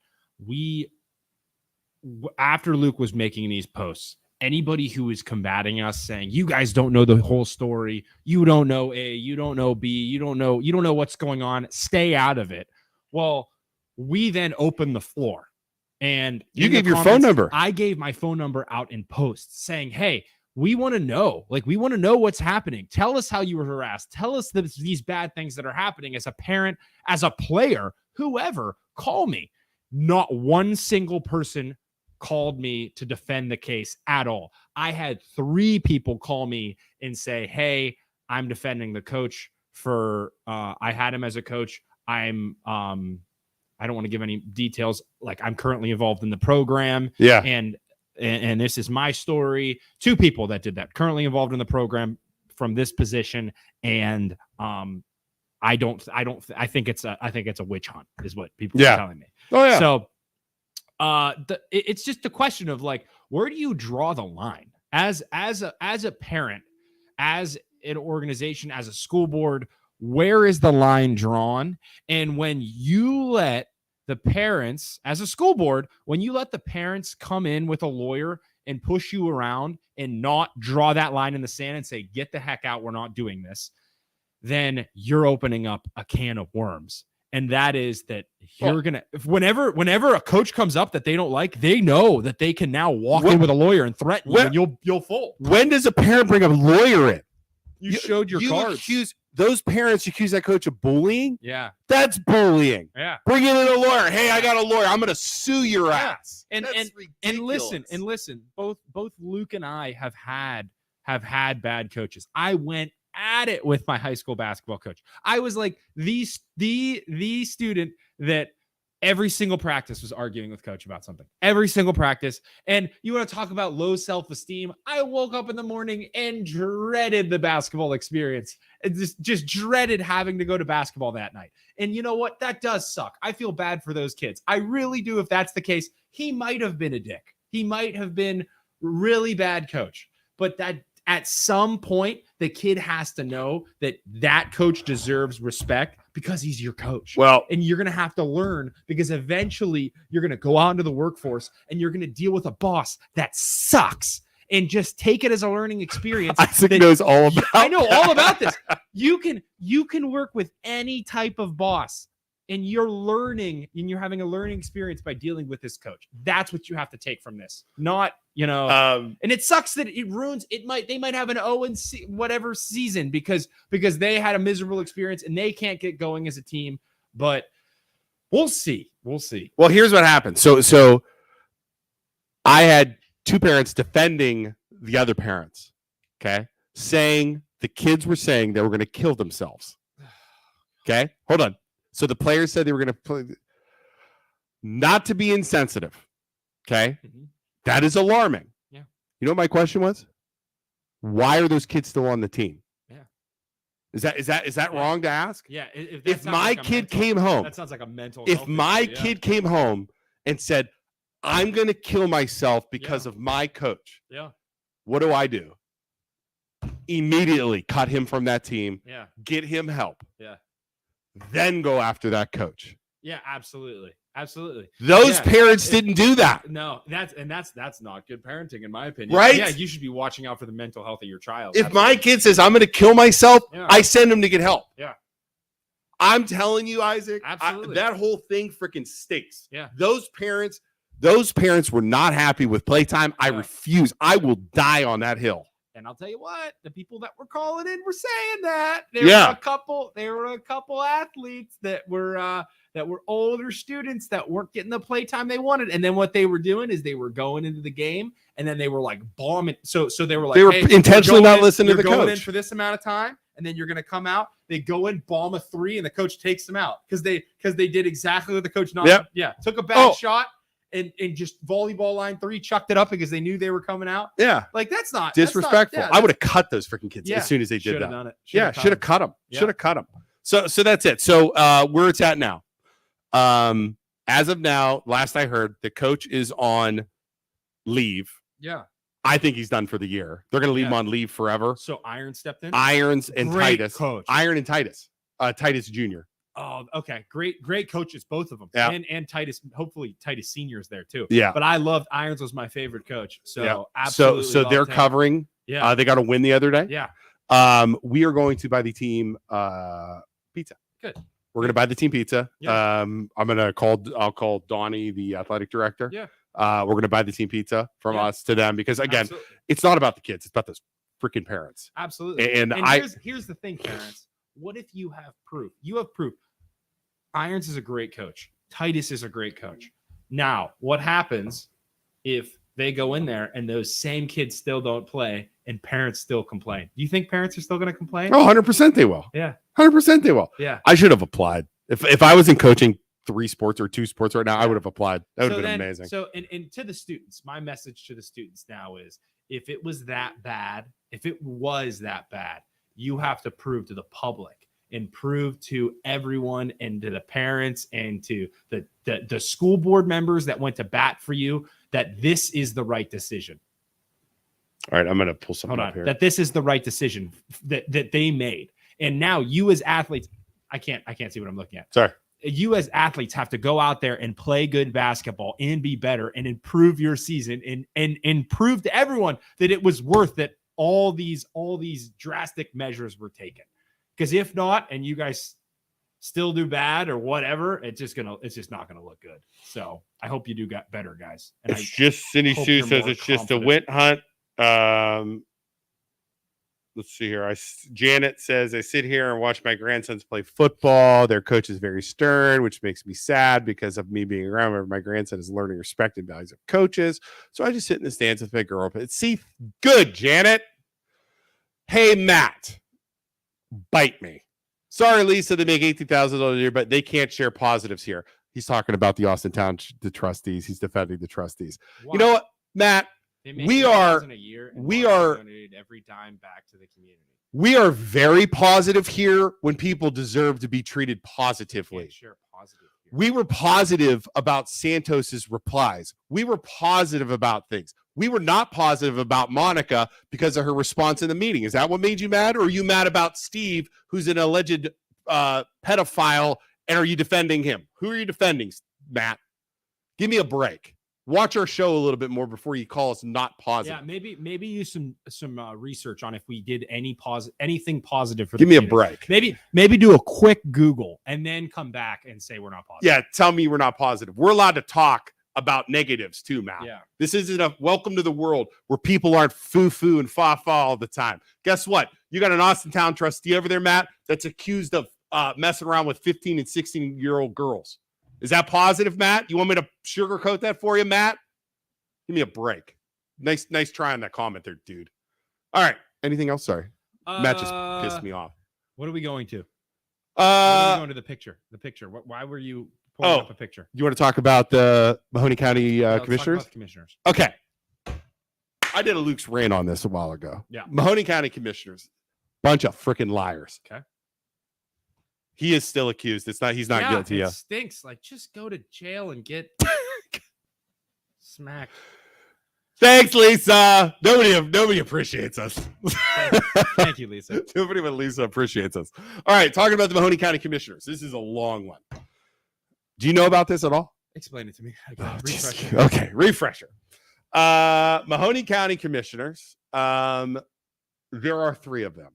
after Luke was making these posts, anybody who was combating us saying, you guys don't know the whole story, you don't know A, you don't know B, you don't know what's going on, stay out of it. Well, we then opened the floor. And you gave your phone number. I gave my phone number out in posts saying, hey, we want to know. We want to know what's happening. Tell us how you were harassed. Tell us these bad things that are happening as a parent, as a player, whoever. Call me. Not one single person called me to defend the case at all. I had 3 people call me and say, hey, I'm defending the coach for, I had him as a coach. I don't want to give any details. I'm currently involved in the program. Yeah. And this is my story. 2 people that did that, currently involved in the program from this position. And I think it's a witch hunt is what people are telling me. Oh yeah. So it's just a question of where do you draw the line as a parent, as an organization, as a school board? Where is the line drawn? And when you let the parents, as a school board, when you let the parents come in with a lawyer and push you around and not draw that line in the sand and say, get the heck out, we're not doing this, then you're opening up a can of worms. And that is that you're going to, whenever a coach comes up that they don't like, they know that they can now walk in with a lawyer and threaten you and you'll fold. When does a parent bring a lawyer in? You showed your cards. Those parents accuse that coach of bullying. Yeah. That's bullying. Yeah. Bring in a lawyer. Hey, I got a lawyer. I'm going to sue your ass. And listen, both Luke and I have had bad coaches. I went at it with my high school basketball coach. I was like the student that every single practice was arguing with coach about something. Every single practice. And you want to talk about low self-esteem? I woke up in the morning and dreaded the basketball experience. Just dreaded having to go to basketball that night. And you know what? That does suck. I feel bad for those kids. I really do. If that's the case, he might have been a dick. He might have been really bad coach. But that at some point, the kid has to know that coach deserves respect because he's your coach. Well, and you're going to have to learn because eventually you're going to go out into the workforce and you're going to deal with a boss that sucks and just take it as a learning experience. Isaac knows all about I know all about this. You can work with any type of boss and you're learning and you're having a learning experience by dealing with this coach. That's what you have to take from this. Not, and it sucks that it ruins they might have an 0 whatever season because they had a miserable experience and they can't get going as a team, but we'll see. Well, here's what happened. So I had 2 parents defending the other parents, okay? Saying the kids were saying they were going to kill themselves. Okay? Hold on. So the players said they were going to play, not to be insensitive. Okay. Mm-hmm. That is alarming. Yeah. You know what my question was? Why are those kids still on the team? Yeah. Is that wrong to ask? Yeah. If my kid came home, that sounds like a mental. If my kid came home and said, I'm going to kill myself because of my coach. Yeah. What do? Immediately cut him from that team. Yeah. Get him help. Yeah. Then go after that coach. Yeah, absolutely. Absolutely. Those parents didn't do that. No, that's not good parenting, in my opinion. Right? Yeah, you should be watching out for the mental health of your child. If my kid says I'm going to kill myself, I send him to get help. Yeah. I'm telling you, Isaac, Absolutely. that whole thing freaking stinks. Yeah. Those parents were not happy with playtime. I refuse. I will die on that hill. And I'll tell you what, the people that were calling in were saying that. There were a couple athletes that were older students that weren't getting the playtime they wanted. And then what they were doing is they were going into the game and then they were like bombing. So they were like, they were intentionally not listening to the going coach in for this amount of time, and then you're going to come out. They go in, bomb a 3, and the coach takes them out because they did exactly what the coach took a bad shot. And just volleyball line 3 chucked it up because they knew they were coming out. Yeah. Like that's not disrespectful. I would have cut those freaking kids as soon as they did that. Done it. Should have cut them. Should have cut them. So that's it. So where it's at now. As of now, last I heard, the coach is on leave. Yeah. I think he's done for the year. They're going to leave him on leave forever. So Irons stepped in. Irons and Great Titus. Coach. Iron and Titus. Titus Jr. Oh, okay. Great coaches, both of them. Yeah. And Titus, hopefully Titus Senior is there too. Yeah. But I loved Irons was my favorite coach. So absolutely. So they're covering. Yeah. They got a win the other day. Yeah. We are going to buy the team pizza. Good. We're going to buy the team pizza. Yeah. I'll call Donnie, the athletic director. Yeah. We're going to buy the team pizza from us to them because again, it's not about the kids. It's about those freaking parents. Absolutely. And here's the thing, parents. What if you have proof? You have proof. Irons is a great coach. Titus is a great coach. Now, what happens if they go in there and those same kids still don't play and parents still complain? Do you think parents are still going to complain? Oh, 100% they will. Yeah. 100% they will. Yeah. I should have applied. If I was in coaching 3 sports or 2 sports right now, I would have applied. That would have been amazing. So, and to the students, my message to the students now is if it was that bad, you have to prove to the public and prove to everyone and to the parents and to the school board members that went to bat for you that this is the right decision. All right, I'm going to pull something up here. That this is the right decision that they made. And now you as athletes, I can't see what I'm looking at. Sorry. You as athletes have to go out there and play good basketball and be better and improve your season and prove to everyone that it was worth it. All these drastic measures were taken. Because if not, and you guys still do bad or whatever, it's just not gonna look good. So I hope you do get better, guys. And it's just Cindy Sue says it's just a wit hunt. Let's see here. Janet says I sit here and watch my grandsons play football. Their coach is very stern, which makes me sad because of me being around where my grandson is learning respect and values of coaches. So I just sit in the stands with my girl. But see, good, Janet. Hey, Matt. Bite me. Sorry, Lisa, they make $18,000 a year, but they can't share positives here. He's talking about the Austintown, the trustees. He's defending the trustees. Wow. You know what, Matt? We are donated every dime back to the community. We are very positive here when people deserve to be treated positively. Share positive here. We were positive about Santos's replies. We were positive about things. We were not positive about Monica because of her response in the meeting. Is that what made you mad? Or are you mad about Steve, who's an alleged pedophile, and are you defending him? Who are you defending, Matt? Give me a break. Watch our show a little bit more before you call us not positive. Yeah, maybe use some research on if we did anything positive for Give the me a community. break. Maybe do a quick Google and then come back and say we're not positive. Yeah, tell me we're not positive. We're allowed to talk about negatives too, Matt. Yeah. This isn't a welcome to the world where people aren't foo-foo and fa-fa all the time. Guess what? You got an Austintown trustee over there, Matt, that's accused of messing around with 15 and 16-year-old girls. Is that positive, Matt? You want me to sugarcoat that for you, Matt? Give me a break. Nice try on that comment there, dude. All right. Anything else? Sorry. Matt just pissed me off. What are we going to? Going to the picture. The picture. Why were you pulling up a picture? You want to talk about the Mahoney County commissioners? Talk about the commissioners. Okay. I did a Luke's rant on this a while ago. Yeah. Mahoney County commissioners. Bunch of freaking liars. Okay. He is still accused. He's not guilty. It Yeah. stinks. Like, just go to jail and get smacked. Thanks, Lisa. Nobody appreciates us. Thank you, Lisa. Nobody but Lisa appreciates us. All right, talking about the Mahoney County commissioners. This is a long one. Do you know about this at all? Explain it to me. Okay, refresher. Mahoney County Commissioners. There are 3 of them.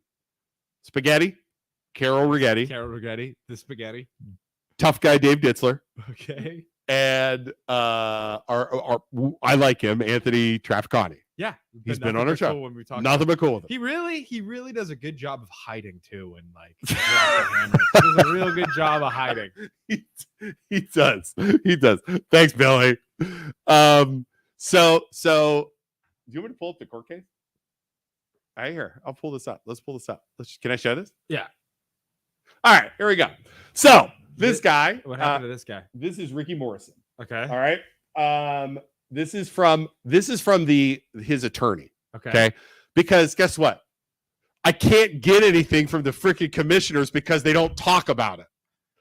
Spaghetti, Carol Righetti, the spaghetti. tough guy Dave Ditzler, Okay. and I like him, Anthony Trafficani. Yeah, He's been on our show. Cool when we talk Nothing but cool with him. He really does a good job of hiding too, and like he does a real good job of hiding. He does. Thanks, Billy. So do you want me to pull up the court case? Right here. I'll pull this up. Let's pull this up. Can I show this? Yeah. All right, here we go. So this guy. What happened to this guy? This is Ricky Morrison. Okay. All right. This is from his attorney. Okay. Because guess what? I can't get anything from the freaking commissioners because they don't talk about it.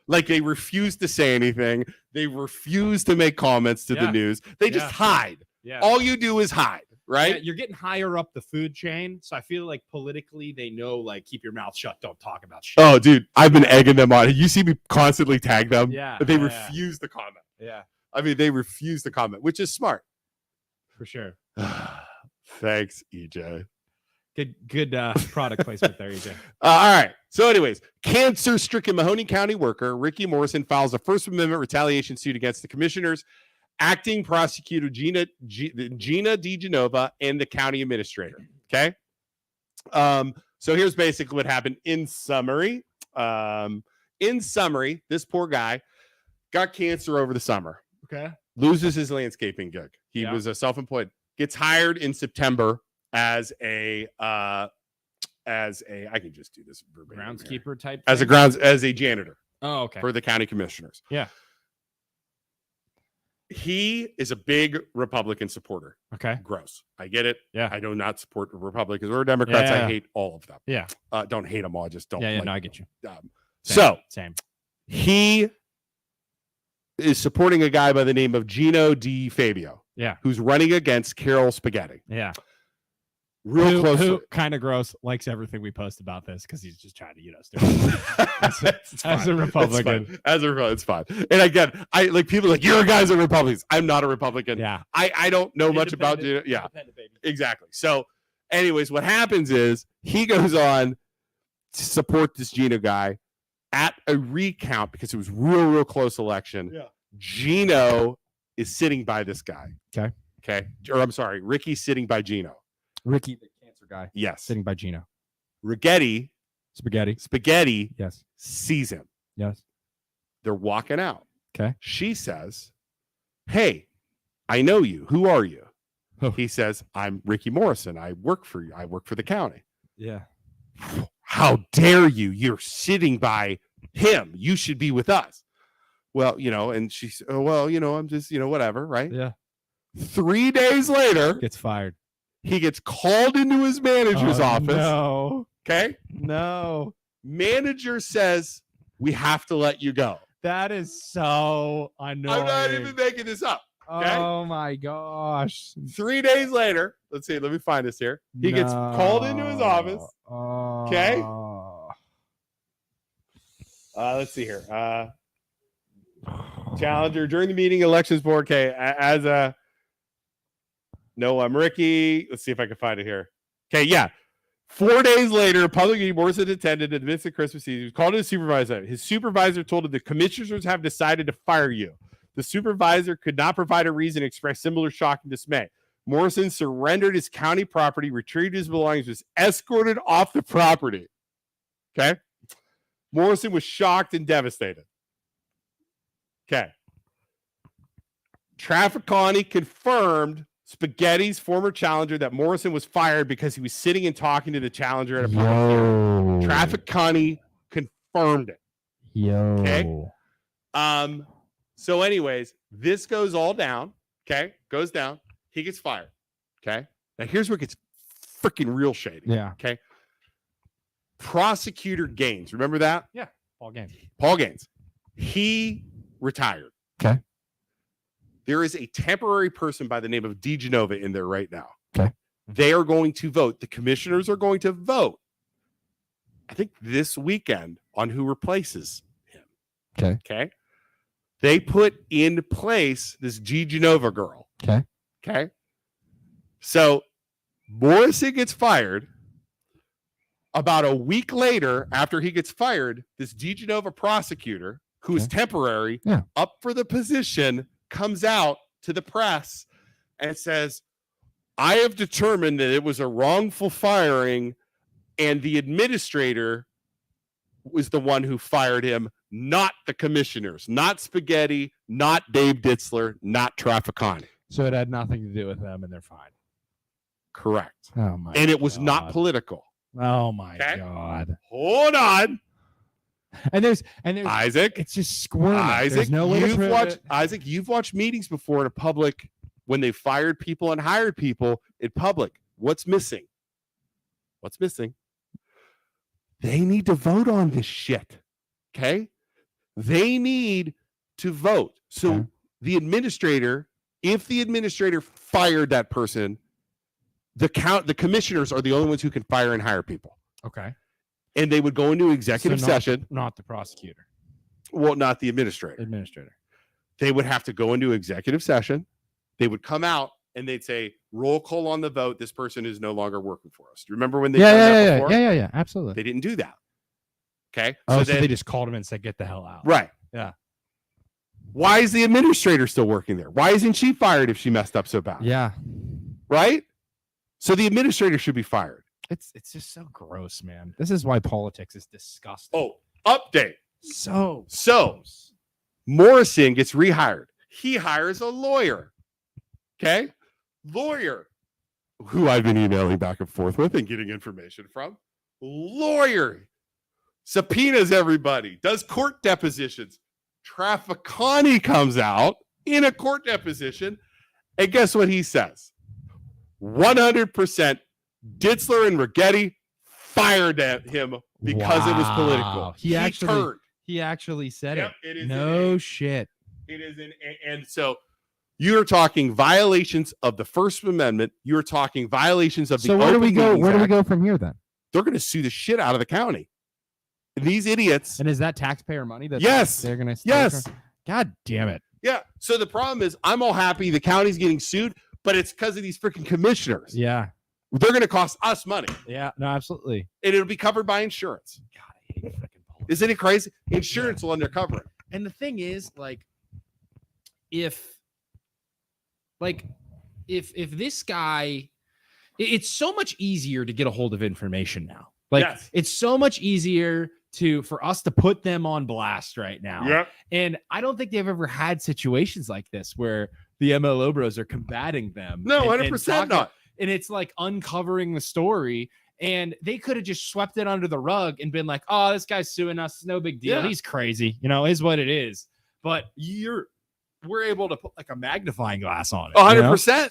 Like they refuse to say anything. They refuse to make comments to the news. They just hide. Yeah. All you do is hide, right? Yeah, you're getting higher up the food chain, so I feel like politically they know, like, keep your mouth shut, don't talk about shit. Oh, dude, I've been egging them on. You see me constantly tag them. Yeah. But they refuse to comment. Yeah. I mean, they refuse to comment, which is smart. For sure. Thanks, EJ. Good product placement there, EJ. All right. So anyways, cancer-stricken Mahoney County worker Ricky Morrison files a First Amendment retaliation suit against the commissioners, acting prosecutor Gina DeGenova, and the county administrator. Okay. So here's basically what happened in summary. This poor guy got cancer over the summer. Okay. Loses his landscaping gig. He was a self-employed. Gets hired in September as a I can just do this groundskeeper type thing? As a janitor. Oh, okay. For the county commissioners. Yeah. He is a big Republican supporter. Okay. Gross. I get it. Yeah. I do not support Republicans or Democrats. Yeah. I hate all of them. Yeah. Don't hate them all. I just don't. Yeah, like no, I them. get you. Same. He is supporting a guy by the name of Gino Di Fabio. Yeah. Who's running against Carol Spaghetti. Yeah. Real close. Who kind of gross, likes everything we post about this because he's just trying to, as a Republican. As a Republican, it's fine. And again, I like people like, you're guys are Republicans. I'm not a Republican. Yeah. I don't know much about you. Yeah. Exactly. So, anyways, what happens is he goes on to support this Gino guy at a recount because it was real close election. Yeah. Gino is sitting by this guy. Okay. Or I'm sorry, Ricky's sitting by Gino. Ricky, the cancer guy. Yes. Sitting by Gino. Spaghetti. Yes. Sees him. Yes. They're walking out. Okay. She says, "Hey, I know you. Who are you?" Oh. He says, "I'm Ricky Morrison. I work for you. I work for the county." Yeah. How dare you? You're sitting by him. You should be with us. Well, and she's, oh, well, I'm just, whatever, right? Yeah. 3 days later, Gets fired. he gets called into his manager's office. No. Okay. No. Manager says, "We have to let you go." That is so annoying. I'm not even making this up. Okay? Oh my gosh. 3 days later, let's see, let me find this here. He gets called into his office. Okay. Let's see here. Challenger during the meeting, elections board. Okay, no, I'm Ricky. Let's see if I can find it here. Okay, yeah. 4 days later, public meeting Morrison attended in the midst of Christmas Eve. He was called to his supervisor. His supervisor told him the commissioners have decided to fire you. The supervisor could not provide a reason to express similar shock and dismay. Morrison surrendered his county property, retrieved his belongings, was escorted off the property. Okay. Morrison was shocked and devastated. Okay. Trafficani confirmed Spaghetti's former challenger that Morrison was fired because he was sitting and talking to the challenger at a public hearing. Trafficani confirmed it. Okay. So anyways, this goes all down. Okay. Goes down. He gets fired. Okay. Now here's where it gets freaking real shady. Yeah. Okay. Prosecutor Gaines. Remember that? Yeah. Paul Gaines. He retired. Okay. There is a temporary person by the name of DeGenova in there right now. Okay. They are going to vote. The commissioners are going to vote, I think, this weekend on who replaces him. Okay. Okay. They put in place this G. Genova girl. Okay. So Morrison gets fired. About a week later, after he gets fired, this G. Genova prosecutor, who is temporary, up for the position, comes out to the press and says, I have determined that it was a wrongful firing, and the administrator was the one who fired him, not the commissioners, not Spaghetti, not Dave Ditzler, not Trafficani. So it had nothing to do with them, and they're fine. Correct. Oh my! And it was not political. Oh my God! Hold on. And there's Isaac. It's just squirming. Isaac, no way you've watched Isaac. You've watched meetings before in a public when they fired people and hired people in public. What's missing? What's missing? They need to vote on this shit. Okay, they need to vote. So the administrator, if the administrator fired that person, the commissioners are the only ones who can fire and hire people. Okay. And they would go into executive session. Not the prosecutor. Well, not the administrator. They would have to go into executive session. They would come out and they'd say, roll call on the vote. This person is no longer working for us. Do you remember when they done that before? Yeah, absolutely. They didn't do that. Okay. So they just called him and said, get the hell out. Right. Yeah. Why is the administrator still working there? Why isn't she fired if she messed up so bad? Yeah. Right? So the administrator should be fired. It's just so gross, man. This is why politics is disgusting. Oh, update. So Morrison gets rehired. He hires a lawyer. Okay? Lawyer who I've been emailing back and forth with and getting information from. Lawyer subpoenas everybody, does court depositions. Trafficani comes out in a court deposition, and guess what he says? 100% Ditzler and Righetti fired at him because it was political. He actually said it. It is no shit. It is and so you're talking violations of the First Amendment. You're talking violations of the So where do we go? Meetings Where do we Act. go from here then? They're going to sue the shit out of the county. These idiots. And is that taxpayer money? Yes. They're going to. Yes. God damn it. Yeah. So the problem is, I'm all happy the county's getting sued, but it's because of these freaking commissioners. Yeah. They're going to cost us money. Yeah. No, absolutely. And it'll be covered by insurance. God, I hate freaking politics. Isn't it crazy? Insurance will undercover it. And the thing is, like, if this guy, it's so much easier to get a hold of information now. Like, Yes. it's so much easier for us to put them on blast right now. Yep. And I don't think they've ever had situations like this where the MLO bros are combating them. No, and 100% not. And it's like uncovering the story. And they could have just swept it under the rug and been like, oh, this guy's suing us. It's no big deal. Yeah. He's crazy. Is what it is. But we're able to put like a magnifying glass on it. 100%.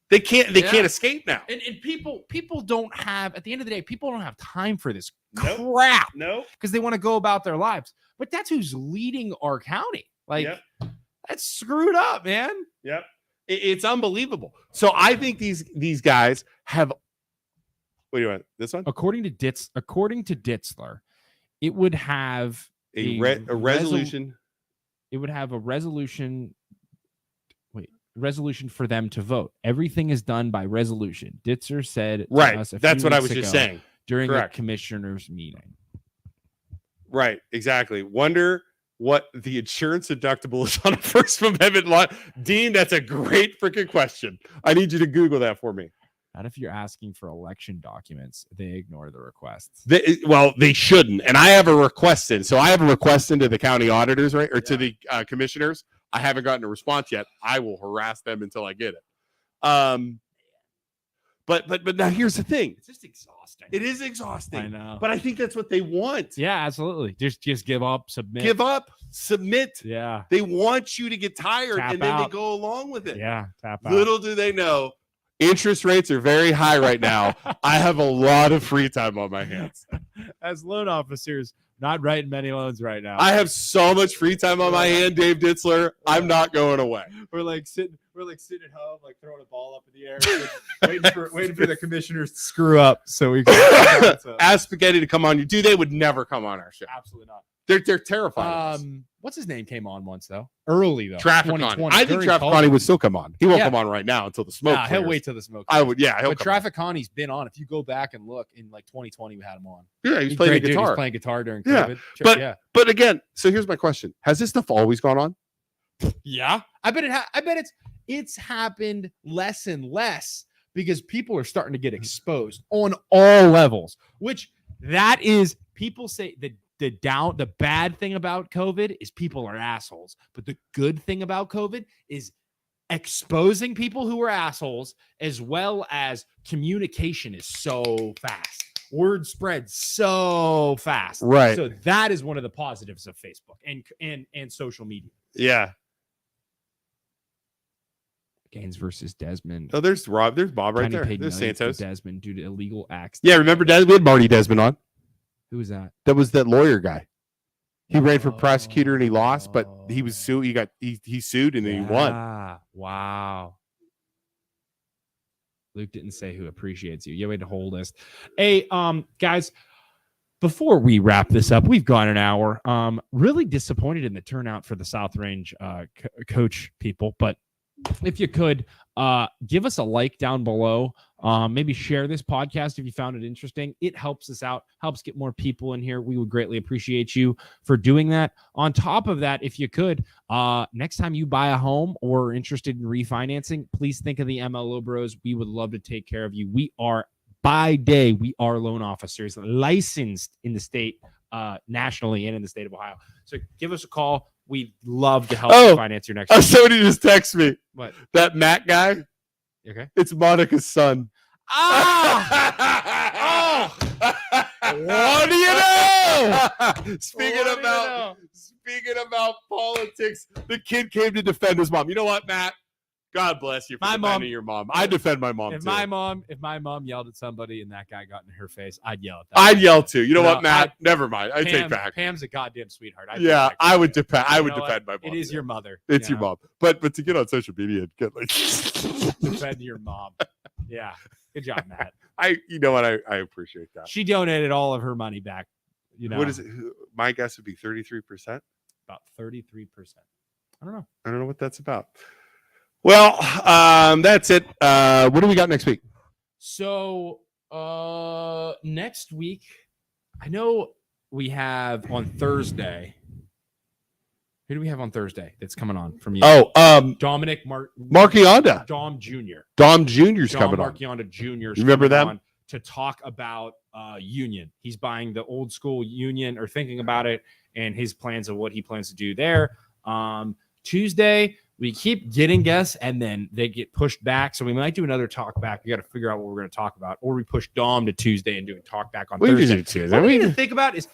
They can't escape now. And people don't have, at the end of the day, people don't have time for this Nope. crap. No. Because they want to go about their lives. But that's who's leading our county. Like, Yep. that's screwed up, man. Yep. It's unbelievable. So I think these guys have. What do you want? This one? According to Ditzler, it would have A resolution. It would have a resolution for them to vote. Everything is done by resolution. Ditzler said Right. to us a That's few what I weeks was just ago saying. during Correct. a commissioners meeting. Right. Exactly. Wonder what the insurance deductible is on a First Amendment law. Dean, that's a great freaking question. I need you to Google that for me. Not if you're asking for election documents, they ignore the requests. They shouldn't. And I have a request in. So I have a request into the county auditors, right? Or to the commissioners. I haven't gotten a response yet. I will harass them until I get it. But now here's the thing. It's just exhausting. It is exhausting. I know. But I think that's what they want. Yeah, absolutely. Just give up, submit. Give up, submit. Yeah. They want you to get tired Tap and then out. they go along with it. Yeah, tap out. Little do they know, interest rates are very high right now. I have a lot of free time on my hands. As loan officers, Not writing many loans right now. I have so much free time on my hand, Dave Ditzler. I'm not going away. We're like sitting at home, like throwing a ball up in the air, waiting for the commissioners to screw up so we can ask Spaghetti to come on. Dude, they would never come on our show. Absolutely not. They're terrified. What's his name came on once though? Early though. Trafficani. I think Trafficani would still come on. He won't come on right now until the smoke. Nah, he'll wait till the smoke. I would. Yeah, but Trafficani's been on. If you go back and look in like 2020, we had him on. Yeah, he's playing guitar. He's playing guitar during COVID. But again, so here's my question: has this stuff always gone on? Yeah, I bet it's happened less and less because people are starting to get exposed on all levels. Which that is, people say that. The bad thing about COVID is people are assholes. But the good thing about COVID is exposing people who are assholes, as well as communication is so fast. Word spreads so fast. Right. So that is one of the positives of Facebook and social media. Yeah. Gaines versus Desmond. Oh, there's Rob. There's Bob right there. There's Santos. Desmond due to illegal acts. Yeah, remember Desmond? We had Marty Desmond on. Who was that? That was that lawyer guy. He ran for prosecutor and he lost, but he was sued. He sued and then he won. Wow. Luke didn't say who appreciates you. You had to hold us. Hey, guys, before we wrap this up, we've gone an hour. Really disappointed in the turnout for the South Range coach people, but if you could give us a like down below, maybe share this podcast if you found it interesting. It helps us out, helps get more people in here. We would greatly appreciate you for doing that. On top of that, if you could, next time you buy a home or are interested in refinancing, please think of the MLO Bros. We would love to take care of you. We are, by day, we are loan officers licensed in the state, nationally and in the state of Ohio. So give us a call. We'd love to help you finance your next. Somebody just texted me. What? That Matt guy. Okay. It's Monica's son. Ah! What do you know? Speaking about politics, the kid came to defend his mom. You know what, Matt? God bless you for defending your mom. I defend my mom if too. If my mom yelled at somebody and that guy got in her face, I'd yell at that. I'd yell too. You know what, Matt? Never mind. I take back. Pam's a goddamn sweetheart. I would defend. I would defend my mom. It is your mother. It's your mom. But to get on social media and get like defend your mom. Yeah. Good job, Matt. You know what? I appreciate that. She donated all of her money back. You know what is it? My guess would be 33%. About 33%. I don't know what that's about. Well, that's it. What do we got next week? So next week, I know we have on Thursday. Who do we have on Thursday that's coming on from you? Dominic Marchionda. Dom Jr. Dom Jr.'s coming on. Marchionda Jr. You remember them? To talk about Union. He's buying the old school Union or thinking about it and his plans of what he plans to do there. Tuesday, we keep getting guests and then they get pushed back. So we might do another talk back. We got to figure out what we're going to talk about. Or we push Dom to Tuesday and do a talk back on Thursday. What we need to think about is,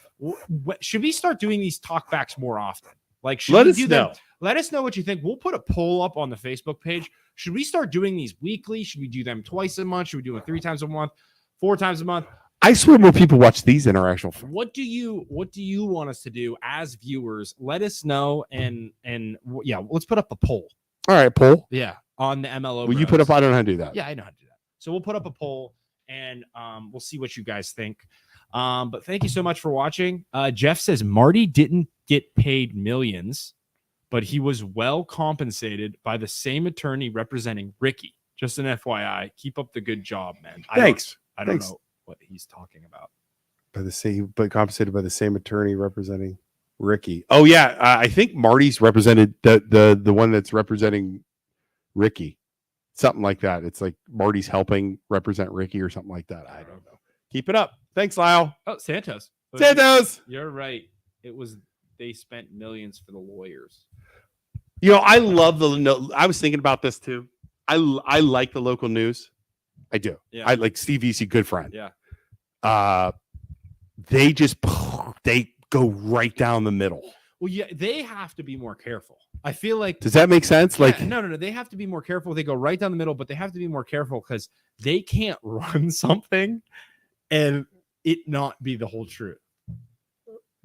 should we start doing these talk backs more often? Like, should let we us do know. them? Let us know what you think. We'll put a poll up on the Facebook page. Should we start doing these weekly? Should we do them twice a month? Should we do them 3 times a month? 4 times a month? I swear more people watch these than our actual. What do you want us to do as viewers? Let us know and yeah, let's put up a poll. All right, poll. Yeah, on the MLO. Will you put up? I don't know how to do that. Yeah, I know how to do that. So we'll put up a poll and we'll see what you guys think. But thank you so much for watching. Jeff says Marty didn't get paid millions, but he was well compensated by the same attorney representing Ricky. Just an FYI. Keep up the good job, man. Thanks. I don't know what he's talking about. But compensated by the same attorney representing Ricky. Oh yeah, I think Marty's represented the one that's representing Ricky, something like that. It's like Marty's helping represent Ricky or something like that. I don't know. Keep it up. Thanks, Lyle. Oh, Santos. You're right. They spent millions for the lawyers. You know, I love I was thinking about this too. I like the local news. I do. Yeah. I like Steve Easy, good friend. Yeah. They go right down the middle. Well, yeah, they have to be more careful. I feel like. Does that make sense? Yeah, no. They have to be more careful. They go right down the middle, but they have to be more careful because they can't run something and it not be the whole truth.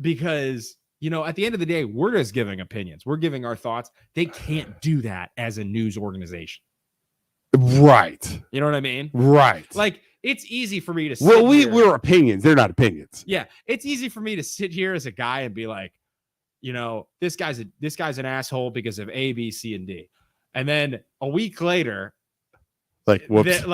because, at the end of the day, we're just giving opinions. We're giving our thoughts. They can't do that as a news organization. Right. You know what I mean? Right. Like, it's easy for me to sit Well, here. we're opinions. They're not opinions. Yeah. It's easy for me to sit here as a guy and be like, this guy's an asshole because of A, B, C, and D. And then a week later, like, whoops.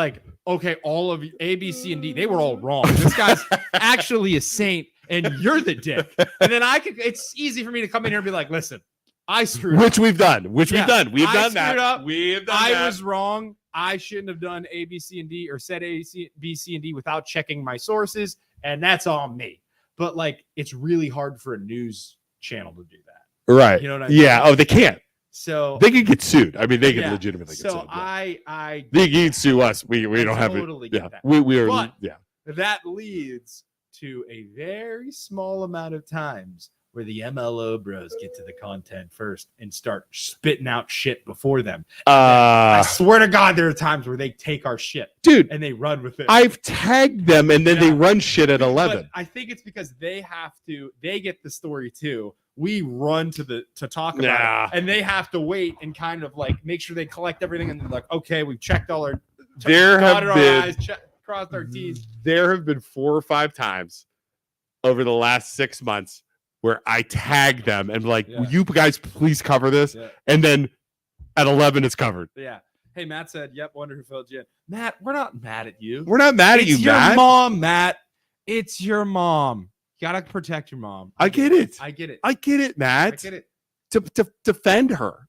Okay, all of A, B, C, and D, they were all wrong. This guy's actually a saint, and you're the dick. And then it's easy for me to come in here and be like, listen, I screwed up. Which we've done. We've done that. Up. We've done I was wrong. I shouldn't have done A, B, C, and D, or said A, B, C, and D without checking my sources, and that's on me. But it's really hard for a news channel to do that. Right. You know what I mean? Yeah. Oh, they can't. So they can get sued. I mean, they can legitimately get sued. So I they can sue us. We don't have totally it. Get Yeah. that. We are. But yeah. That leads to a very small amount of times where the MLO bros get to the content first and start spitting out shit before them. I swear to God, there are times where they take our shit, dude, and they run with it. I've tagged them, and then they run shit at 11. But I think it's because they get the story too. We run to talk about it, and they have to wait and kind of make sure they collect everything, and they're like, okay, we've checked all our. Dotted our I's, crossed our T's. There have been 4 or 5 times over the last 6 months where I tag them and will you guys please cover this? Yeah. And then at 11, it's covered. Yeah. Hey, Matt said, yep, wonder who filled you in. Matt, we're not mad at you. We're not mad at you, Matt. It's your mom, Matt. It's your mom. You gotta protect your mom. I get it. I get it. I get it, Matt. I get it. To defend her.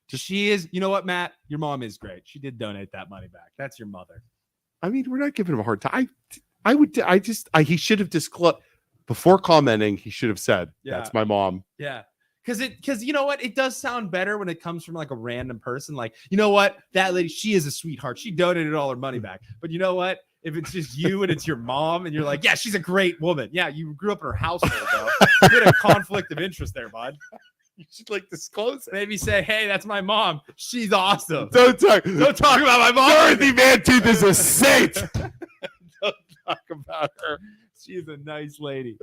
She is, you know what, Matt? Your mom is great. She did donate that money back. That's your mother. I mean, we're not giving him a hard time. He should have disclosed. Before commenting, he should have said, that's my mom. Yeah. Because you know what? It does sound better when it comes from a random person. You know what? That lady, she is a sweetheart. She donated all her money back. But you know what? If it's just you and it's your mom and you're like, yeah, she's a great woman. Yeah, you grew up in her household, though. You had a conflict of interest there, bud. You should disclose it. Maybe say, hey, that's my mom. She's awesome. Don't talk about my mom. Dorothy Mantooth is a saint. Don't talk about her. She's a nice lady.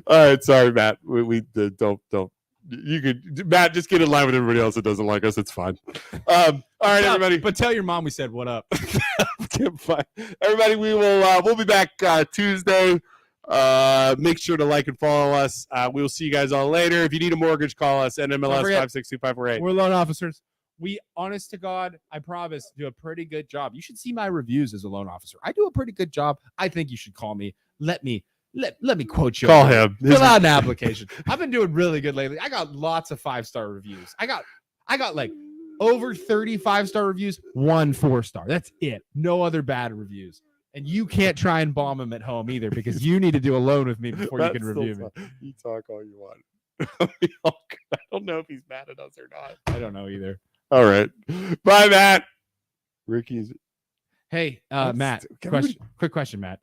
All right, sorry, Matt. We don't. You could, Matt, just get in line with everybody else that doesn't like us. It's fine. All right, everybody. But tell your mom we said what up. Fine. Everybody, we'll be back Tuesday. Make sure to like and follow us. We will see you guys all later. If you need a mortgage, call us at MLS 562-548. We're loan officers. We, honest to God, I promise, do a pretty good job. You should see my reviews as a loan officer. I do a pretty good job. I think you should call me. Let me quote you. Call him. Fill out an application. I've been doing really good lately. I got lots of 5-star reviews. I got over 30 5-star reviews, 1 4-star. That's it. No other bad reviews. And you can't try and bomb them at home either because you need to do a loan with me before you can review me. You talk all you want. I don't know if he's mad at us or not. I don't know either. All right. Bye, Matt. Ricky's. Hey, Matt. Quick question, Matt.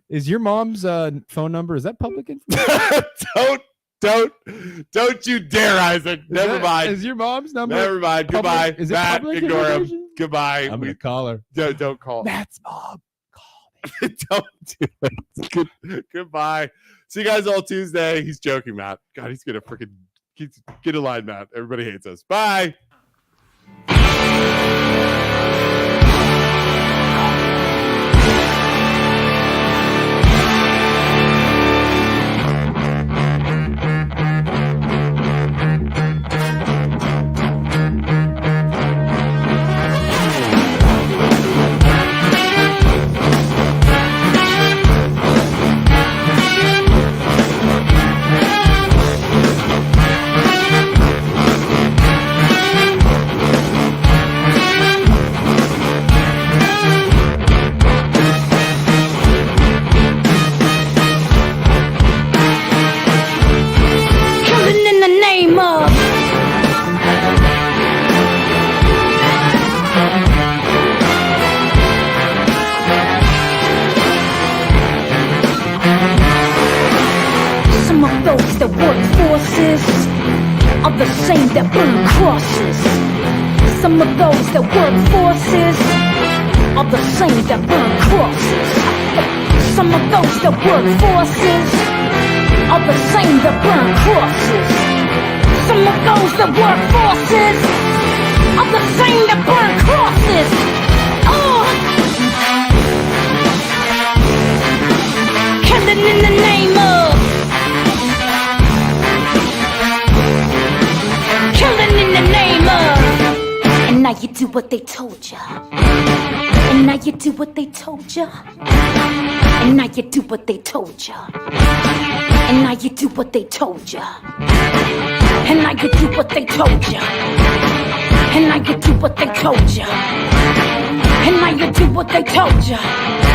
Is your mom's phone number? Is that public information? Don't you dare, Isaac. Never mind. Is your mom's number? Never mind. Goodbye. Is it Matt, public ignore information? him. Goodbye. I'm gonna call her. Don't call. Matt's mom. Call me. Don't do it. Goodbye. See you guys all Tuesday. He's joking, Matt. God, he's gonna freaking get in line, Matt. Everybody hates us. Bye. The workforces are the same that burn crosses. Some of those that work forces are the same that burn crosses. Some of those that work forces are the same that burn crosses. Some of those that work forces are the same that burn crosses. Killing in the name of. Killing in the name of. And now you do what they told ya. And now you do what they told ya. And now you do what they told ya. And now you do what they told ya. And now you do what they told ya. And now you do what they told ya. And now you do what they told ya.